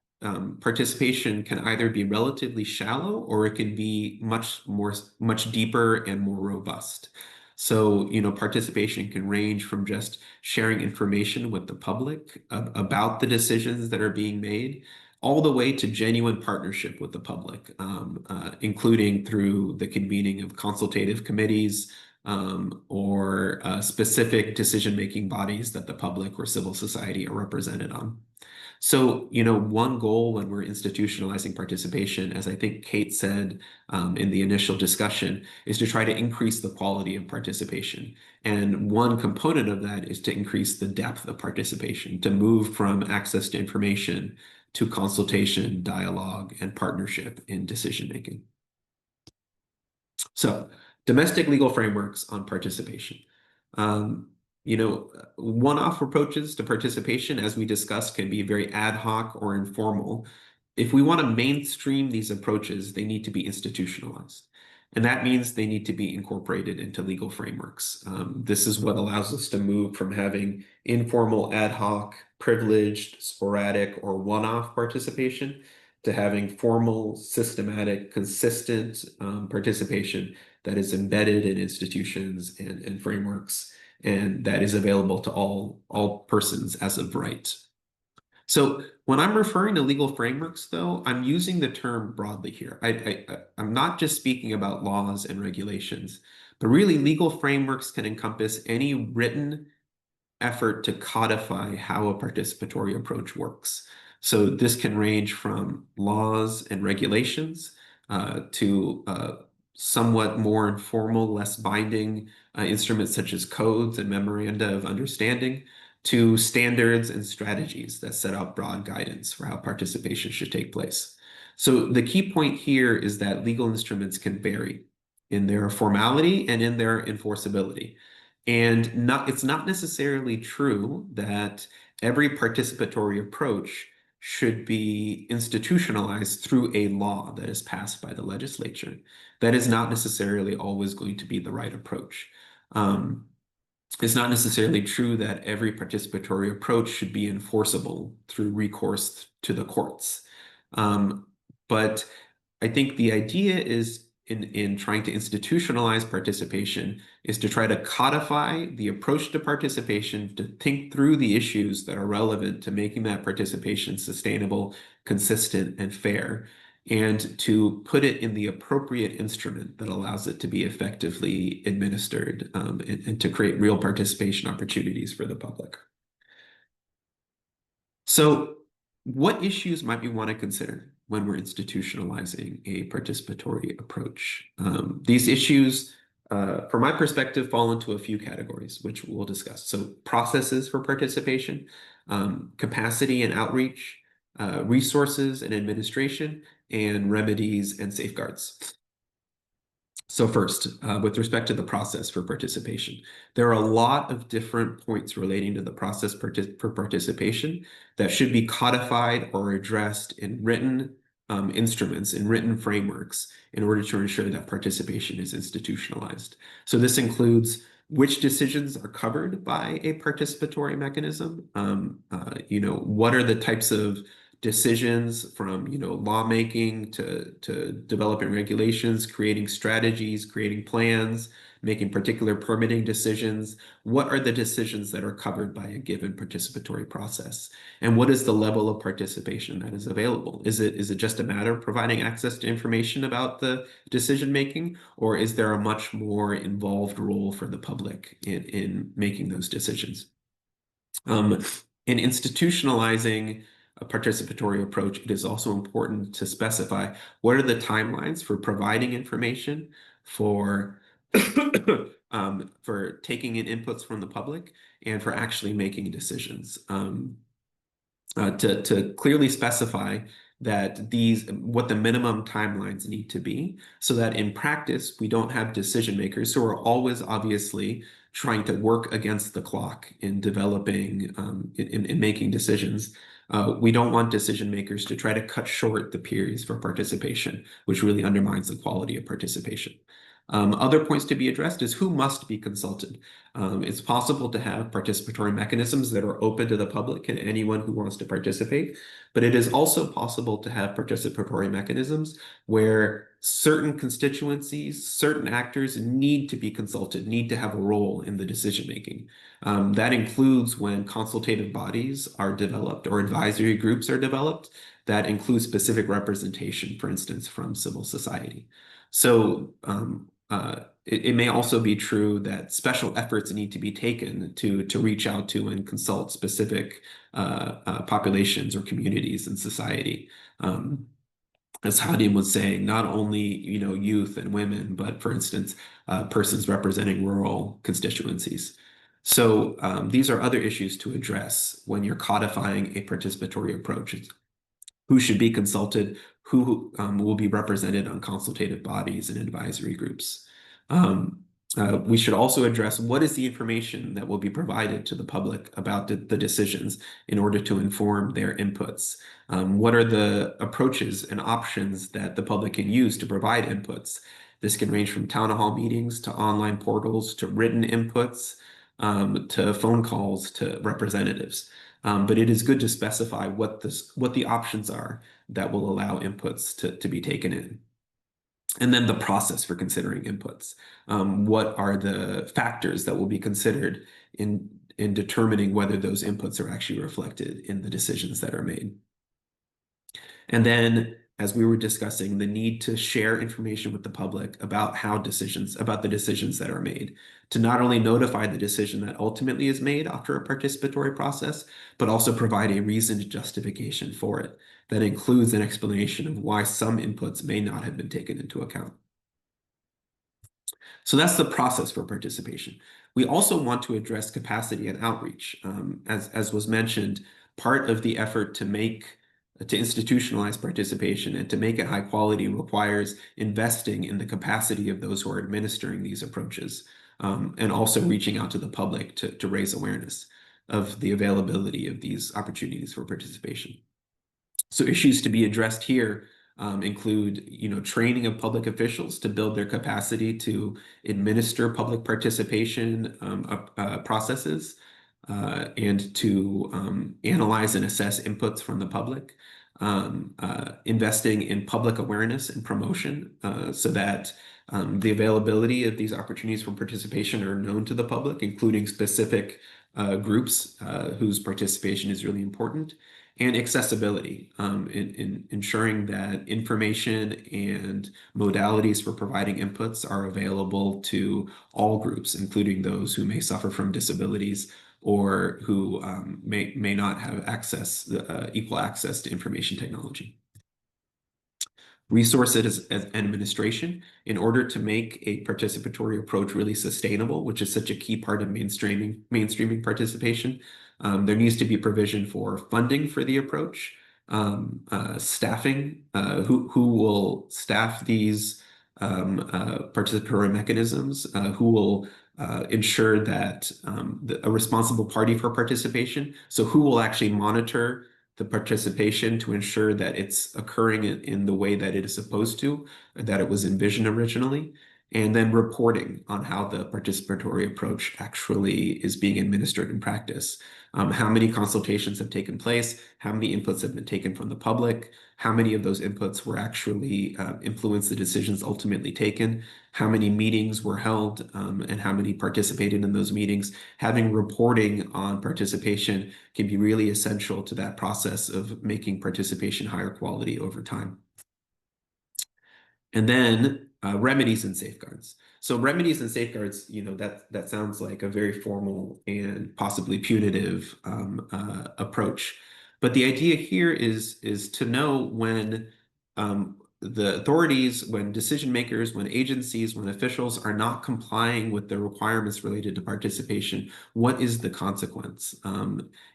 participation can either be relatively shallow or it can be much deeper and more robust. So, participation can range from just sharing information with the public about the decisions that are being made, all the way to genuine partnership with the public, including through the convening of consultative committees, or specific decision-making bodies that the public or civil society are represented on. So, one goal when we're institutionalizing participation, as I think Kate said in the initial discussion, is to try to increase the quality of participation. And one component of that is to increase the depth of participation, to move from access to information to consultation, dialogue, and partnership in decision-making. So, domestic legal frameworks on participation. One-off approaches to participation, as we discussed, can be very ad hoc or informal. If we want to mainstream these approaches, they need to be institutionalized. And that means they need to be incorporated into legal frameworks. This is what allows us to move from having informal, ad hoc, privileged, sporadic, or one-off participation to having formal, systematic, consistent participation that is embedded in institutions and frameworks, and that is available to all persons as of right. So when I'm referring to legal frameworks, though, I'm using the term broadly here. I'm not just speaking about laws and regulations, but really legal frameworks can encompass any written effort to codify how a participatory approach works. So this can range from laws and regulations to somewhat more informal, less binding instruments such as codes and memoranda of understanding, to standards and strategies that set out broad guidance for how participation should take place. So the key point here is that legal instruments can vary in their formality and in their enforceability. And it's not necessarily true that every participatory approach should be institutionalized through a law that is passed by the legislature. That is not necessarily always going to be the right approach. It's not necessarily true that every participatory approach should be enforceable through recourse to the courts. But I think the idea is in trying to institutionalize participation is to try to codify the approach to participation, to think through the issues that are relevant to making that participation sustainable, consistent, and fair, and to put it in the appropriate instrument that allows it to be effectively administered, and to create real participation opportunities for the public. So what issues might we want to consider when we're institutionalizing a participatory approach? These issues, from my perspective, fall into a few categories, which we'll discuss. So processes for participation, capacity and outreach, resources and administration, and remedies and safeguards. So first, with respect to the process for participation, there are a lot of different points relating to the process for participation that should be codified or addressed in written instruments, in written frameworks, in order to ensure that participation is institutionalized. So this includes which decisions are covered by a participatory mechanism. What are the types of decisions from lawmaking to developing regulations, creating strategies, creating plans, making particular permitting decisions. What are the decisions that are covered by a given participatory process? And what is the level of participation that is available? Is it just a matter of providing access to information about the decision making, or is there a much more involved role for the public in making those decisions? In institutionalizing a participatory approach, it is also important to specify what are the timelines for providing information, for for taking in inputs from the public, and for actually making decisions. To clearly specify that what the minimum timelines need to be, so that in practice we don't have decision makers who are always obviously trying to work against the clock in developing in making decisions. We don't want decision makers to try to cut short the periods for participation, which really undermines the quality of participation. Other points to be addressed is who must be consulted. It's possible to have participatory mechanisms that are open to the public and anyone who wants to participate, but it is also possible to have participatory mechanisms where certain constituencies, certain actors need to be consulted, need to have a role in the decision making. That includes when consultative bodies are developed or advisory groups are developed that include specific representation, for instance, from civil society. So it may also be true that special efforts need to be taken to reach out to and consult specific populations or communities in society. As Hadim was saying, not only youth and women, but for instance, persons representing rural constituencies. So these are other issues to address when you're codifying a participatory approach. It's who should be consulted, who will be represented on consultative bodies and advisory groups. We should also address what is the information that will be provided to the public about the decisions in order to inform their inputs. What are the approaches and options that the public can use to provide inputs? This can range from town hall meetings to online portals to written inputs to phone calls to representatives. But it is good to specify what the options are that will allow inputs to be taken in. And then the process for considering inputs. What are the factors that will be considered in determining whether those inputs are actually reflected in the decisions that are made? And then, as we were discussing, the need to share information with the public about the decisions that are made, to not only notify the decision that ultimately is made after a participatory process, but also provide a reasoned justification for it that includes an explanation of why some inputs may not have been taken into account. So that's the process for participation. We also want to address capacity and outreach. As was mentioned, part of the effort to institutionalize participation and to make it high quality requires investing in the capacity of those who are administering these approaches, and also reaching out to the public to raise awareness of the availability of these opportunities for participation. So issues to be addressed here include, training of public officials to build their capacity to administer public participation processes, and to analyze and assess inputs from the public, investing in public awareness and promotion so that the availability of these opportunities for participation are known to the public, including specific groups whose participation is really important, and accessibility in ensuring that information and modalities for providing inputs are available to all groups, including those who may suffer from disabilities or who may not have equal access to information technology. Resources and administration, in order to make a participatory approach really sustainable, which is such a key part of mainstreaming participation, there needs to be provision for funding for the approach, staffing, who will staff these participatory mechanisms, who will ensure that a responsible party for participation. So who will actually monitor the participation to ensure that it's occurring in the way that it is supposed to, that it was envisioned originally, and then reporting on how the participatory approach actually is being administered in practice. How many consultations have taken place, how many inputs have been taken from the public, how many of those inputs were actually influenced the decisions ultimately taken, how many meetings were held, and how many participated in those meetings. Having reporting on participation can be really essential to that process of making participation higher quality over time. And then remedies and safeguards. So remedies and safeguards, that sounds like a very formal and possibly punitive approach. But the idea here is to know when the authorities, when decision makers, when agencies, when officials are not complying with the requirements related to participation, what is the consequence?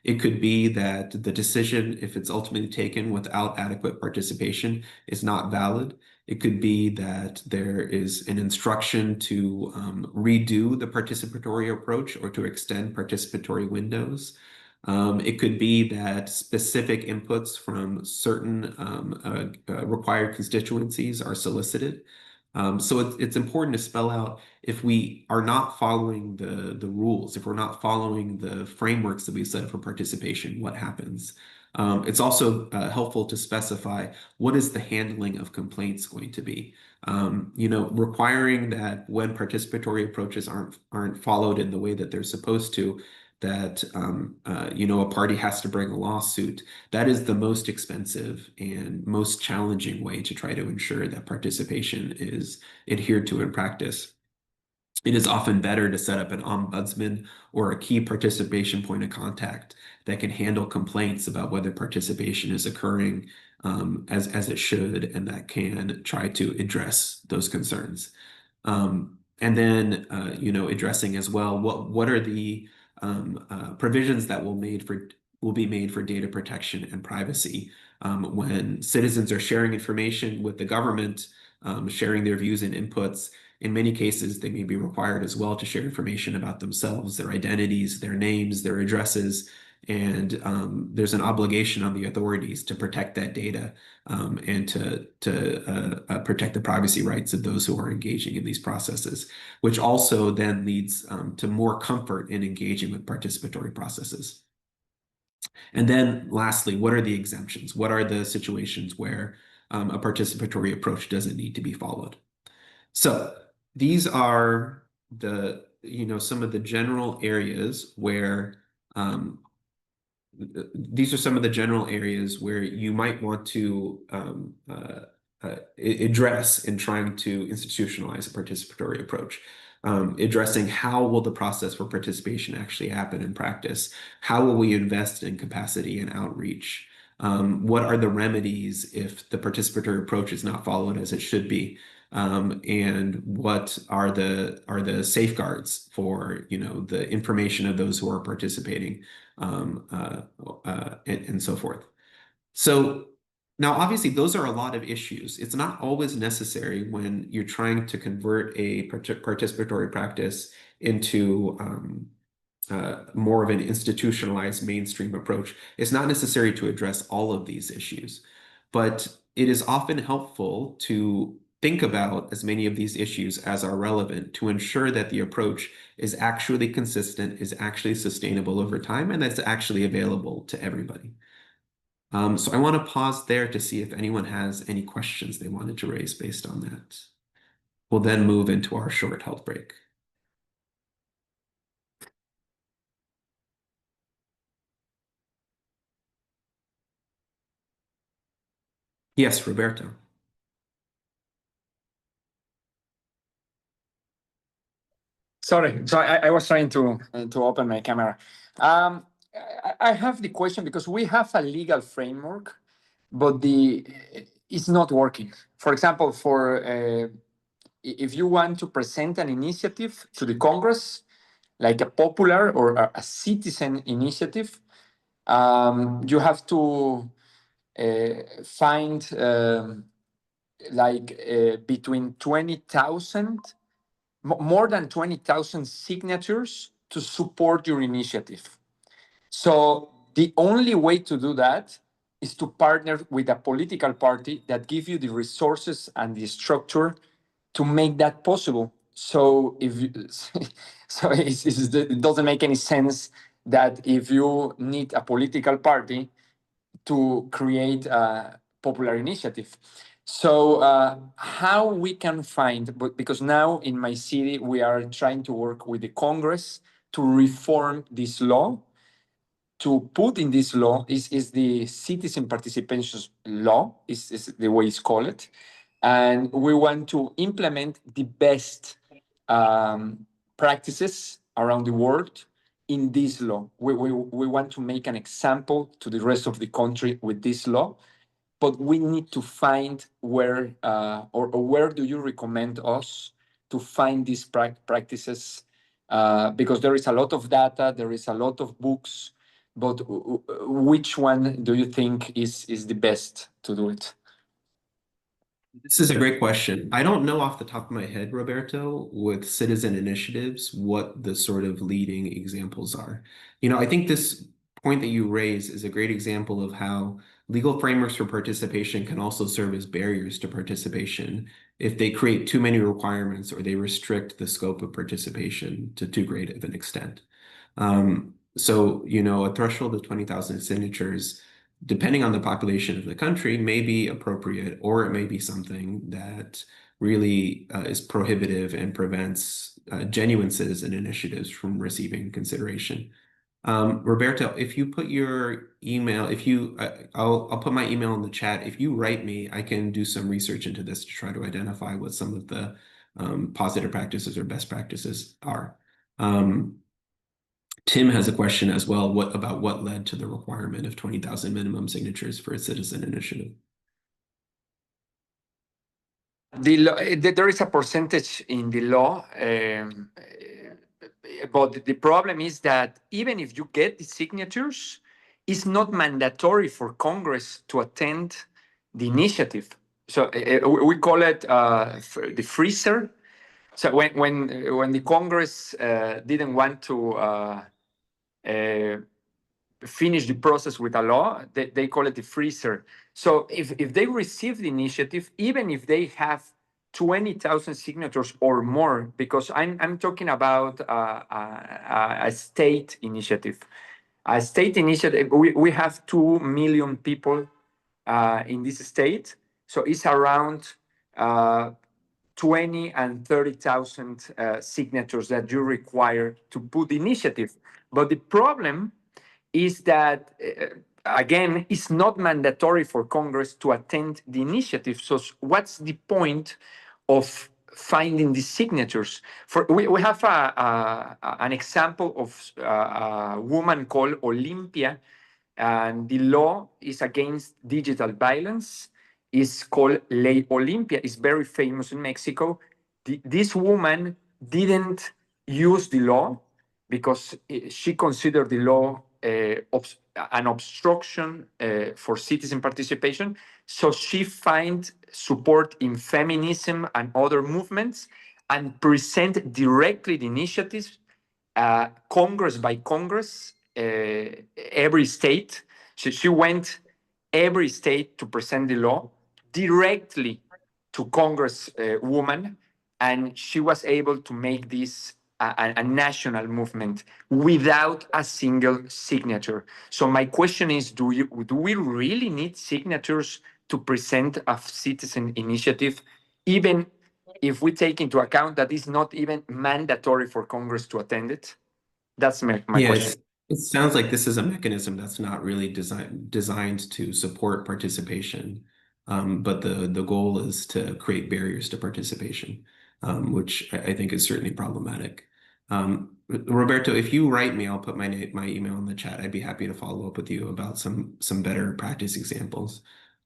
It could be that the decision, if it's ultimately taken without adequate participation, is not valid. It could be that there is an instruction to redo the participatory approach or to extend participatory windows. It could be that specific inputs from certain required constituencies are solicited. So it's important to spell out if we are not following the rules, if we're not following the frameworks that we set for participation, what happens? It's also helpful to specify what is the handling of complaints going to be. Requiring that when participatory approaches aren't followed in the way that they're supposed to, that a party has to bring a lawsuit. That is the most expensive and most challenging way to try to ensure that participation is adhered to in practice. It is often better to set up an ombudsman or a key participation point of contact that can handle complaints about whether participation is occurring as it should, and that can try to address those concerns. And then, addressing as well, what are the provisions that will be made for data protection and privacy when citizens are sharing information with the government, sharing their views and inputs. In many cases, they may be required as well to share information about themselves, their identities, their names, their addresses, and there's an obligation on the authorities to protect that data and to protect the privacy rights of those who are engaging in these processes, which also then leads to more comfort in engaging with participatory processes. And then lastly, what are the exemptions? What are the situations where a participatory approach doesn't need to be followed? So these are some of the general areas where you might want to address in trying to institutionalize a participatory approach. Addressing how will the process for participation actually happen in practice? How will we invest in capacity and outreach? What are the remedies if the participatory approach is not followed as it should be? And what are the safeguards for the information of those who are participating, and so forth. So now, obviously, those are a lot of issues. It's not always necessary when you're trying to convert a participatory practice into more of an institutionalized mainstream approach. It's not necessary to address all of these issues, but it is often helpful to think about as many of these issues as are relevant to ensure that the approach is actually consistent, is actually sustainable over time, and that's actually available to everybody. So I want to pause there to see if anyone has any questions they wanted to raise based on that. We'll then move into our short health break. Yes, Roberto. Sorry, so I was trying to open my camera. I have the question because we have a legal framework, but it's not working. For example, if you want to present an initiative to the Congress, like a popular or a citizen initiative, you have to find like between 20,000, more than 20,000 signatures to support your initiative. So the only way to do that is to partner with a political party that give you the resources and the structure to make that possible. So if you, so it doesn't make any sense that if you need a political party to create a popular initiative. So how we can find, but because now in my city we are trying to work with the Congress to reform this law. To put in this law is the citizen participation law, is the way it's called. And we want to implement the best practices around the world in this law. We want to make an example to the rest of the country with this law, but we need to find where, or where do you recommend us to find these practices? Because there is a lot of data, there is a lot of books, but which one do you think is the best to do it? This is a great question. I don't know off the top of my head, Roberto, with citizen initiatives, what the sort of leading examples are. You know, I think this point that you raise is a great example of how legal frameworks for participation can also serve as barriers to participation if they create too many requirements or they restrict the scope of participation to too great of an extent. So, you know, a threshold of 20,000 signatures, depending on the population of the country, may be appropriate, or it may be something that really is prohibitive and prevents genuine citizen initiatives from receiving consideration. Roberto, if you put your email, I'll put my email in the chat. If you write me, I can do some research into this to try to identify what some of the positive practices or best practices are. Tim has a question as well. About what led to the requirement of 20,000 minimum signatures for a citizen initiative? There is a percentage in the law, but the problem is that even if you get the signatures, it's not mandatory for Congress to attend the initiative. So we call it the freezer. So when the Congress didn't want to finish the process with a law, they call it the freezer. So if they receive the initiative, even if they have 20,000 signatures or more, because I'm talking about a state initiative. A state initiative, we have 2 million people in this state. So it's around 20 and 30,000 signatures that you require to put the initiative. But the problem is that, again, it's not mandatory for Congress to attend the initiative. So what's the point of finding the signatures? We have an example of a woman called Olympia, and the law is against digital violence. It's called Ley Olimpia. It's very famous in Mexico. This woman didn't use the law because she considered the law an obstruction for citizen participation. So she find support in feminism and other movements and present directly the initiatives, Congress by Congress, every state. She went every state to present the law directly to Congress woman, and she was able to make this a national movement without a single signature. So my question is, do we really need signatures to present a citizen initiative, even if we take into account that it's not even mandatory for Congress to attend it? That's my question. It sounds like this is a mechanism that's not really designed to support participation, but the goal is to create barriers to participation, which I think is certainly problematic. Roberto, if you write me, I'll put my email in the chat. I'd be happy to follow up with you about some better practice examples.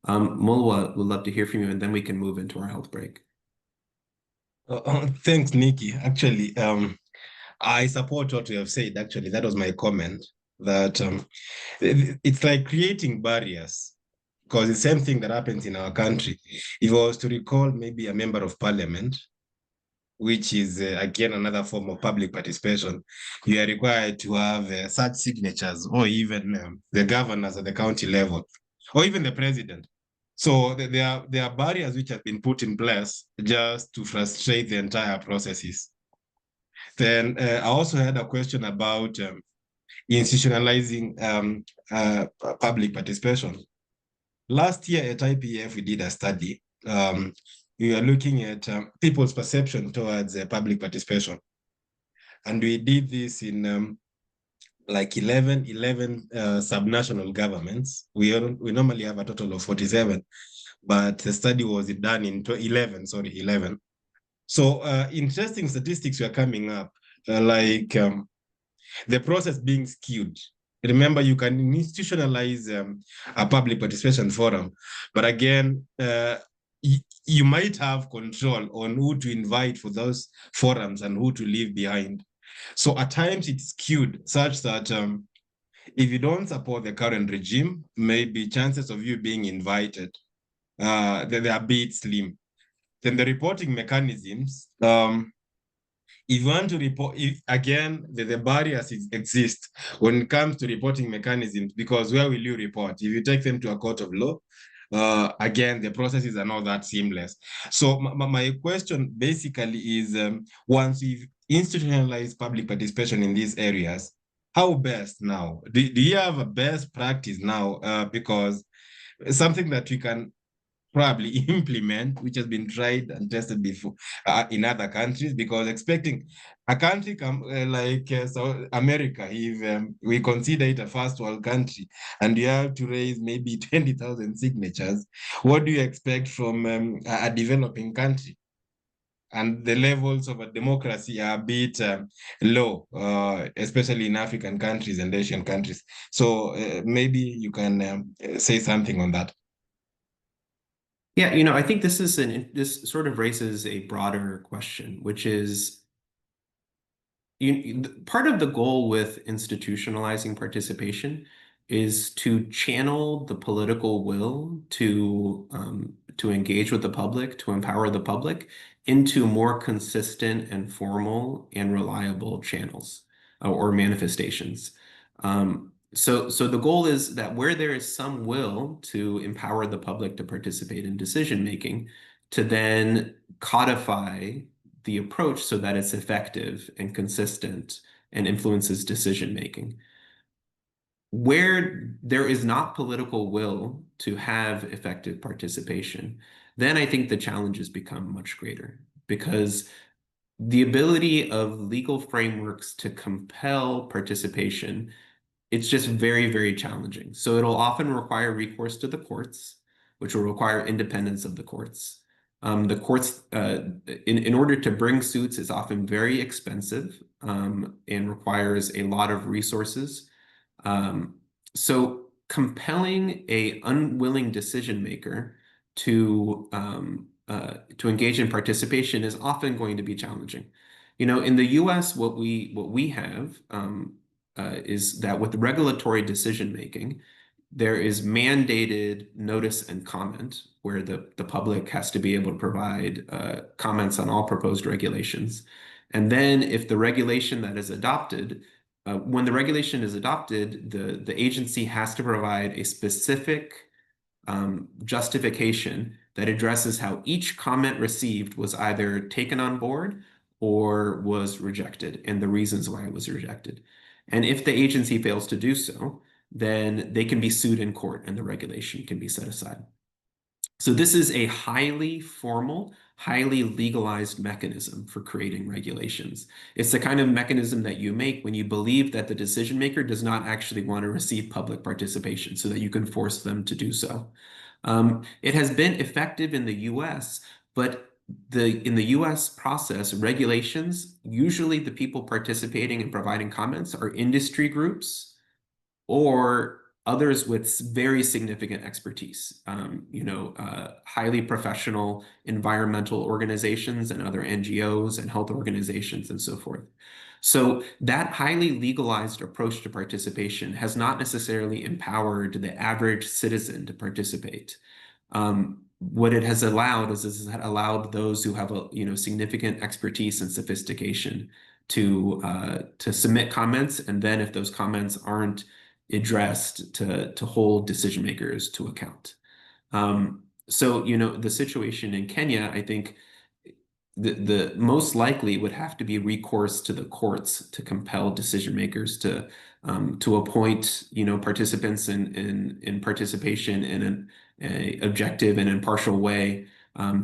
Mulwa, would love to hear from you, and then we can move into our health break. Thanks, Nikki. Actually, I support what you have said. Actually, that was my comment, that it's like creating barriers, because the same thing that happens in our country. If I was to recall maybe a member of parliament, which is again another form of public participation, you are required to have such signatures, or even the governors at the county level, or even the president. So there are barriers which have been put in place just to frustrate the entire processes. Then I also had a question about institutionalizing public participation. Last year at IPF, we did a study. We were looking at people's perception towards public participation. And we did this in like 11 subnational governments. We normally have a total of 47, but the study was done in 11. So interesting statistics were coming up, like the process being skewed. Remember, you can institutionalize a public participation forum, but again, you might have control on who to invite for those forums and who to leave behind. So at times it's skewed such that if you don't support the current regime, maybe chances of you being invited, they are a bit slim. Then the reporting mechanisms, if you want to report, again, the barriers exist when it comes to reporting mechanisms, because where will you report? If you take them to a court of law, again, the processes are not that seamless. So my question basically is, once we've institutionalized public participation in these areas, how best now? Do you have a best practice now? Because something that we can probably implement, which has been tried and tested before in other countries, because expecting a country like South America, if we consider it a first world country, and you have to raise maybe 20,000 signatures, what do you expect from a developing country? And the levels of a democracy are a bit low, especially in African countries and Asian countries. So maybe you can say something on that. Yeah, I think this sort of raises a broader question, which is part of the goal with institutionalizing participation is to channel the political will to engage with the public, to empower the public into more consistent and formal and reliable channels or manifestations. So the goal is that where there is some will to empower the public to participate in decision making, to then codify the approach so that it's effective and consistent and influences decision making. Where there is not political will to have effective participation, then I think the challenges become much greater, because the ability of legal frameworks to compel participation, it's just very, very challenging. So it'll often require recourse to the courts, which will require independence of the courts. The courts, in order to bring suits, is often very expensive and requires a lot of resources. So compelling an unwilling decision maker to engage in participation is often going to be challenging. In the U.S., what we have is that with regulatory decision making, there is mandated notice and comment, where the public has to be able to provide comments on all proposed regulations. And then if the regulation that is adopted, when the regulation is adopted, the agency has to provide a specific justification that addresses how each comment received was either taken on board or was rejected, and the reasons why it was rejected. And if the agency fails to do so, then they can be sued in court and the regulation can be set aside. So this is a highly formal, highly legalized mechanism for creating regulations. It's the kind of mechanism that you make when you believe that the decision maker does not actually want to receive public participation, so that you can force them to do so. It has been effective in the US, but in the US process, regulations, usually the people participating and providing comments are industry groups or others with very significant expertise, highly professional environmental organizations and other NGOs and health organizations and so forth. So that highly legalized approach to participation has not necessarily empowered the average citizen to participate. What it has allowed is it has allowed those who have a significant expertise and sophistication to submit comments, and then if those comments aren't addressed, to hold decision makers to account. So the situation in Kenya, I think the most likely would have to be recourse to the courts to compel decision makers to appoint participants in participation in an objective and impartial way,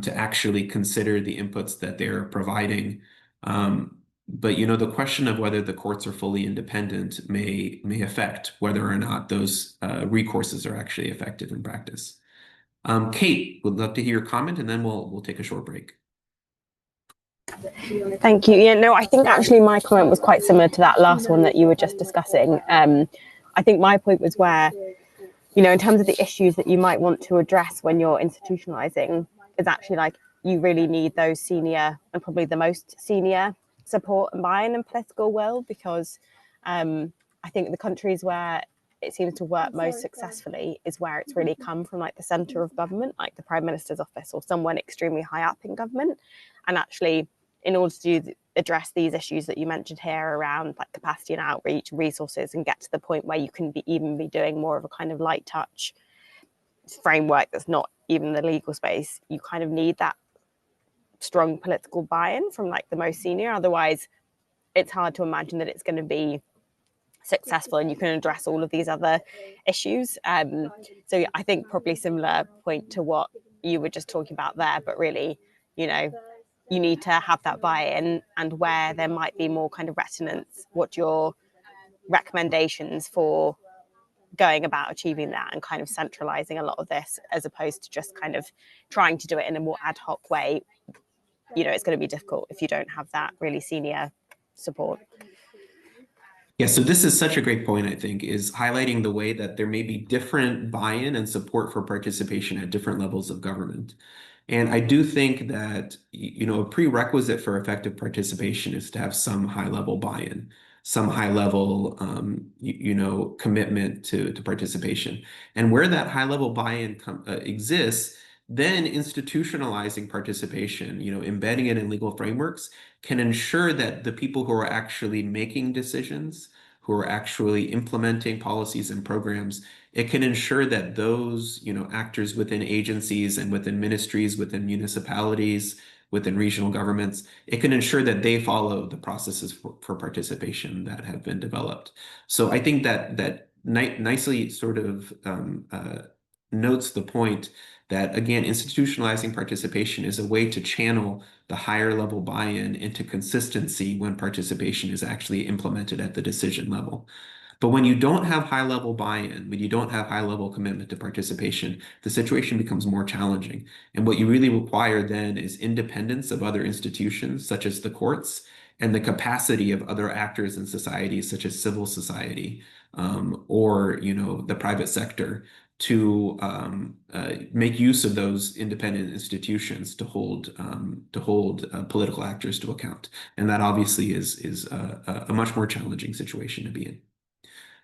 to actually consider the inputs that they're providing. But the question of whether the courts are fully independent may affect whether or not those recourses are actually effective in practice. Kate, would love to hear your comment, and then we'll take a short break. Thank you. Yeah, no, I think actually my comment was quite similar to that last one that you were just discussing. I think my point was where, in terms of the issues that you might want to address when you're institutionalizing, is actually like you really need those senior and probably the most senior support and buy-in and political will, because I think the countries where it seems to work most successfully is where it's really come from like the center of government, like the Prime Minister's office or someone extremely high up in government. And actually, in order to address these issues that you mentioned here around like capacity and outreach, resources, and get to the point where you can even be doing more of a kind of light touch framework that's not even the legal space, you kind of need that strong political buy-in from like the most senior. Otherwise, it's hard to imagine that it's going to be successful and you can address all of these other issues. So I think probably similar point to what you were just talking about there, but really, you need to have that buy-in, and where there might be more kind of reticence, what your recommendations for going about achieving that and kind of centralizing a lot of this, as opposed to just kind of trying to do it in a more ad hoc way. It's going to be difficult if you don't have that really senior support. Yeah, so this is such a great point, I think, is highlighting the way that there may be different buy-in and support for participation at different levels of government. And I do think that, a prerequisite for effective participation is to have some high-level buy-in, some high-level, commitment to participation. And where that high-level buy-in exists, then institutionalizing participation, embedding it in legal frameworks, can ensure that the people who are actually making decisions, who are actually implementing policies and programs, it can ensure that those, actors within agencies and within ministries, within municipalities, within regional governments, it can ensure that they follow the processes for participation that have been developed. So I think that nicely sort of notes the point that, again, institutionalizing participation is a way to channel the higher level buy-in into consistency when participation is actually implemented at the decision level. But when you don't have high level buy-in, when you don't have high level commitment to participation, the situation becomes more challenging. And what you really require then is independence of other institutions, such as the courts, and the capacity of other actors in society, such as civil society, or the private sector, to make use of those independent institutions to hold political actors to account. And that obviously is a much more challenging situation to be in.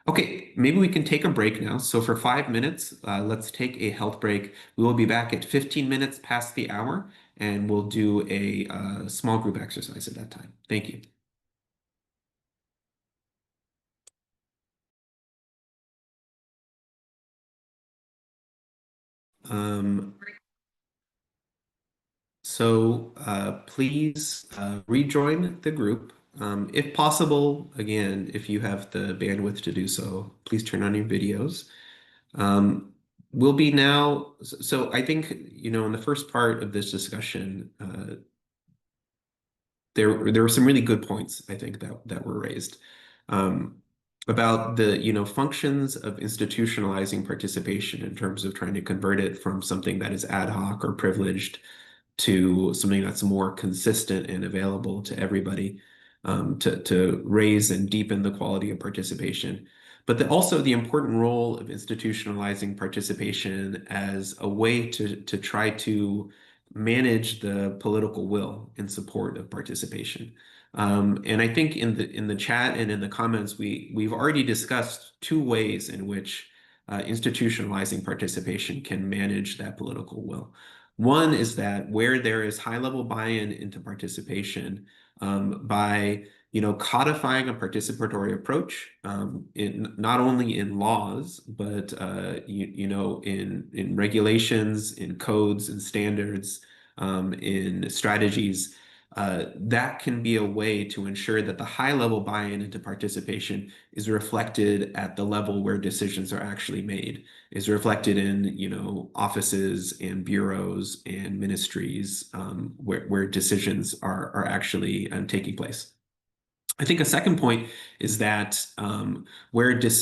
Okay, maybe we can take a break now. So for 5 minutes, let's take a health break. We will be back at 15 minutes past the hour, and we'll do a small group exercise at that time. Thank you. So please rejoin the group. If possible, again, if you have the bandwidth to do so, please turn on your videos. We'll be now, so I think, in the first part of this discussion, there were some really good points, I think, that were raised about the, functions of institutionalizing participation in terms of trying to convert it from something that is ad hoc or privileged to something that's more consistent and available to everybody, to raise and deepen the quality of participation. But also the important role of institutionalizing participation as a way to try to manage the political will in support of participation. And I think in the chat and in the comments, we've already discussed two ways in which institutionalizing participation can manage that political will. One is that where there is high-level buy-in into participation, by codifying a participatory approach, in not only in laws, but in regulations, in codes and standards, in strategies. That can be a way to ensure that the high-level buy-in into participation is reflected at the level where decisions are actually made, is reflected in offices and bureaus and ministries, where decisions are actually taking place. I think a second point is that where there's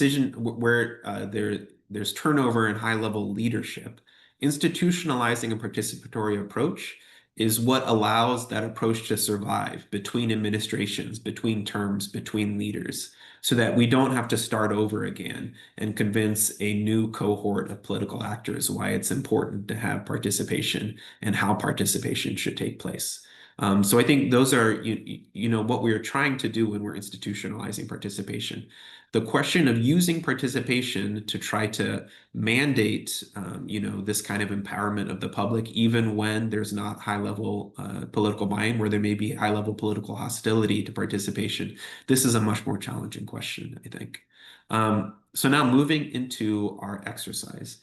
turnover in high-level leadership, institutionalizing a participatory approach is what allows that approach to survive between administrations, between terms, between leaders, so that we don't have to start over again and convince a new cohort of political actors why it's important to have participation and how participation should take place. So I think those are what we are trying to do when we're institutionalizing participation. The question of using participation to try to mandate this kind of empowerment of the public, even when there's not high-level political buy-in, where there may be high-level political hostility to participation, this is a much more challenging question, I think. So now moving into our exercise.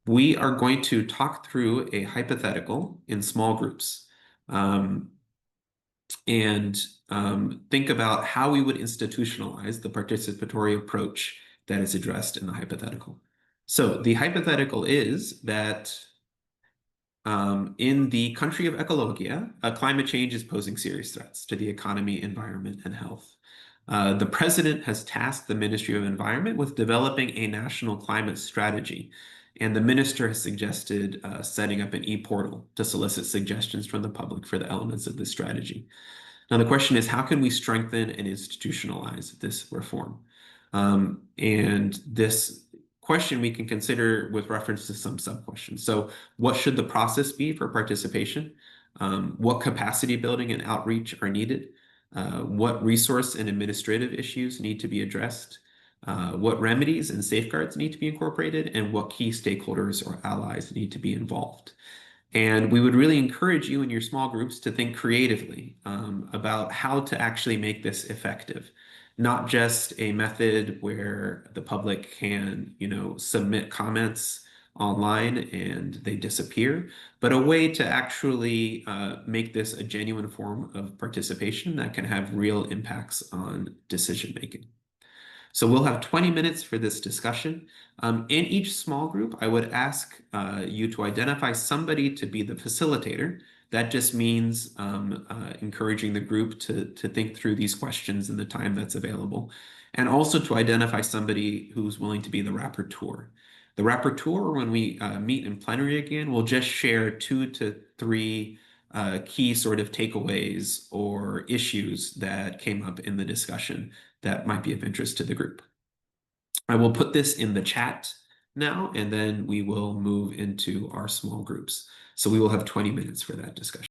We are going to talk through a hypothetical in small groups, and think about how we would institutionalize the participatory approach that is addressed in the hypothetical. So the hypothetical is that in the country of Ecologia, climate change is posing serious threats to the economy, environment, and health. The president has tasked the Ministry of Environment with developing a national climate strategy, and the minister has suggested setting up an e-portal to solicit suggestions from the public for the elements of this strategy. Now, the question is, how can we strengthen and institutionalize this reform? And this question we can consider with reference to some sub-questions. So what should the process be for participation? What capacity building and outreach are needed? What resource and administrative issues need to be addressed? What remedies and safeguards need to be incorporated, and what key stakeholders or allies need to be involved. And we would really encourage you in your small groups to think creatively about how to actually make this effective. Not just a method where the public can, submit comments online and they disappear, but a way to actually make this a genuine form of participation that can have real impacts on decision making. So we'll have 20 minutes for this discussion. In each small group, I would ask you to identify somebody to be the facilitator. That just means encouraging the group to think through these questions in the time that's available, and also to identify somebody who's willing to be the rapporteur. The rapporteur, when we meet in plenary again, will just share 2 to 3 key sort of takeaways or issues that came up in the discussion that might be of interest to the group. I will put this in the chat now, and then we will move into our small groups. So we will have 20 minutes for that discussion.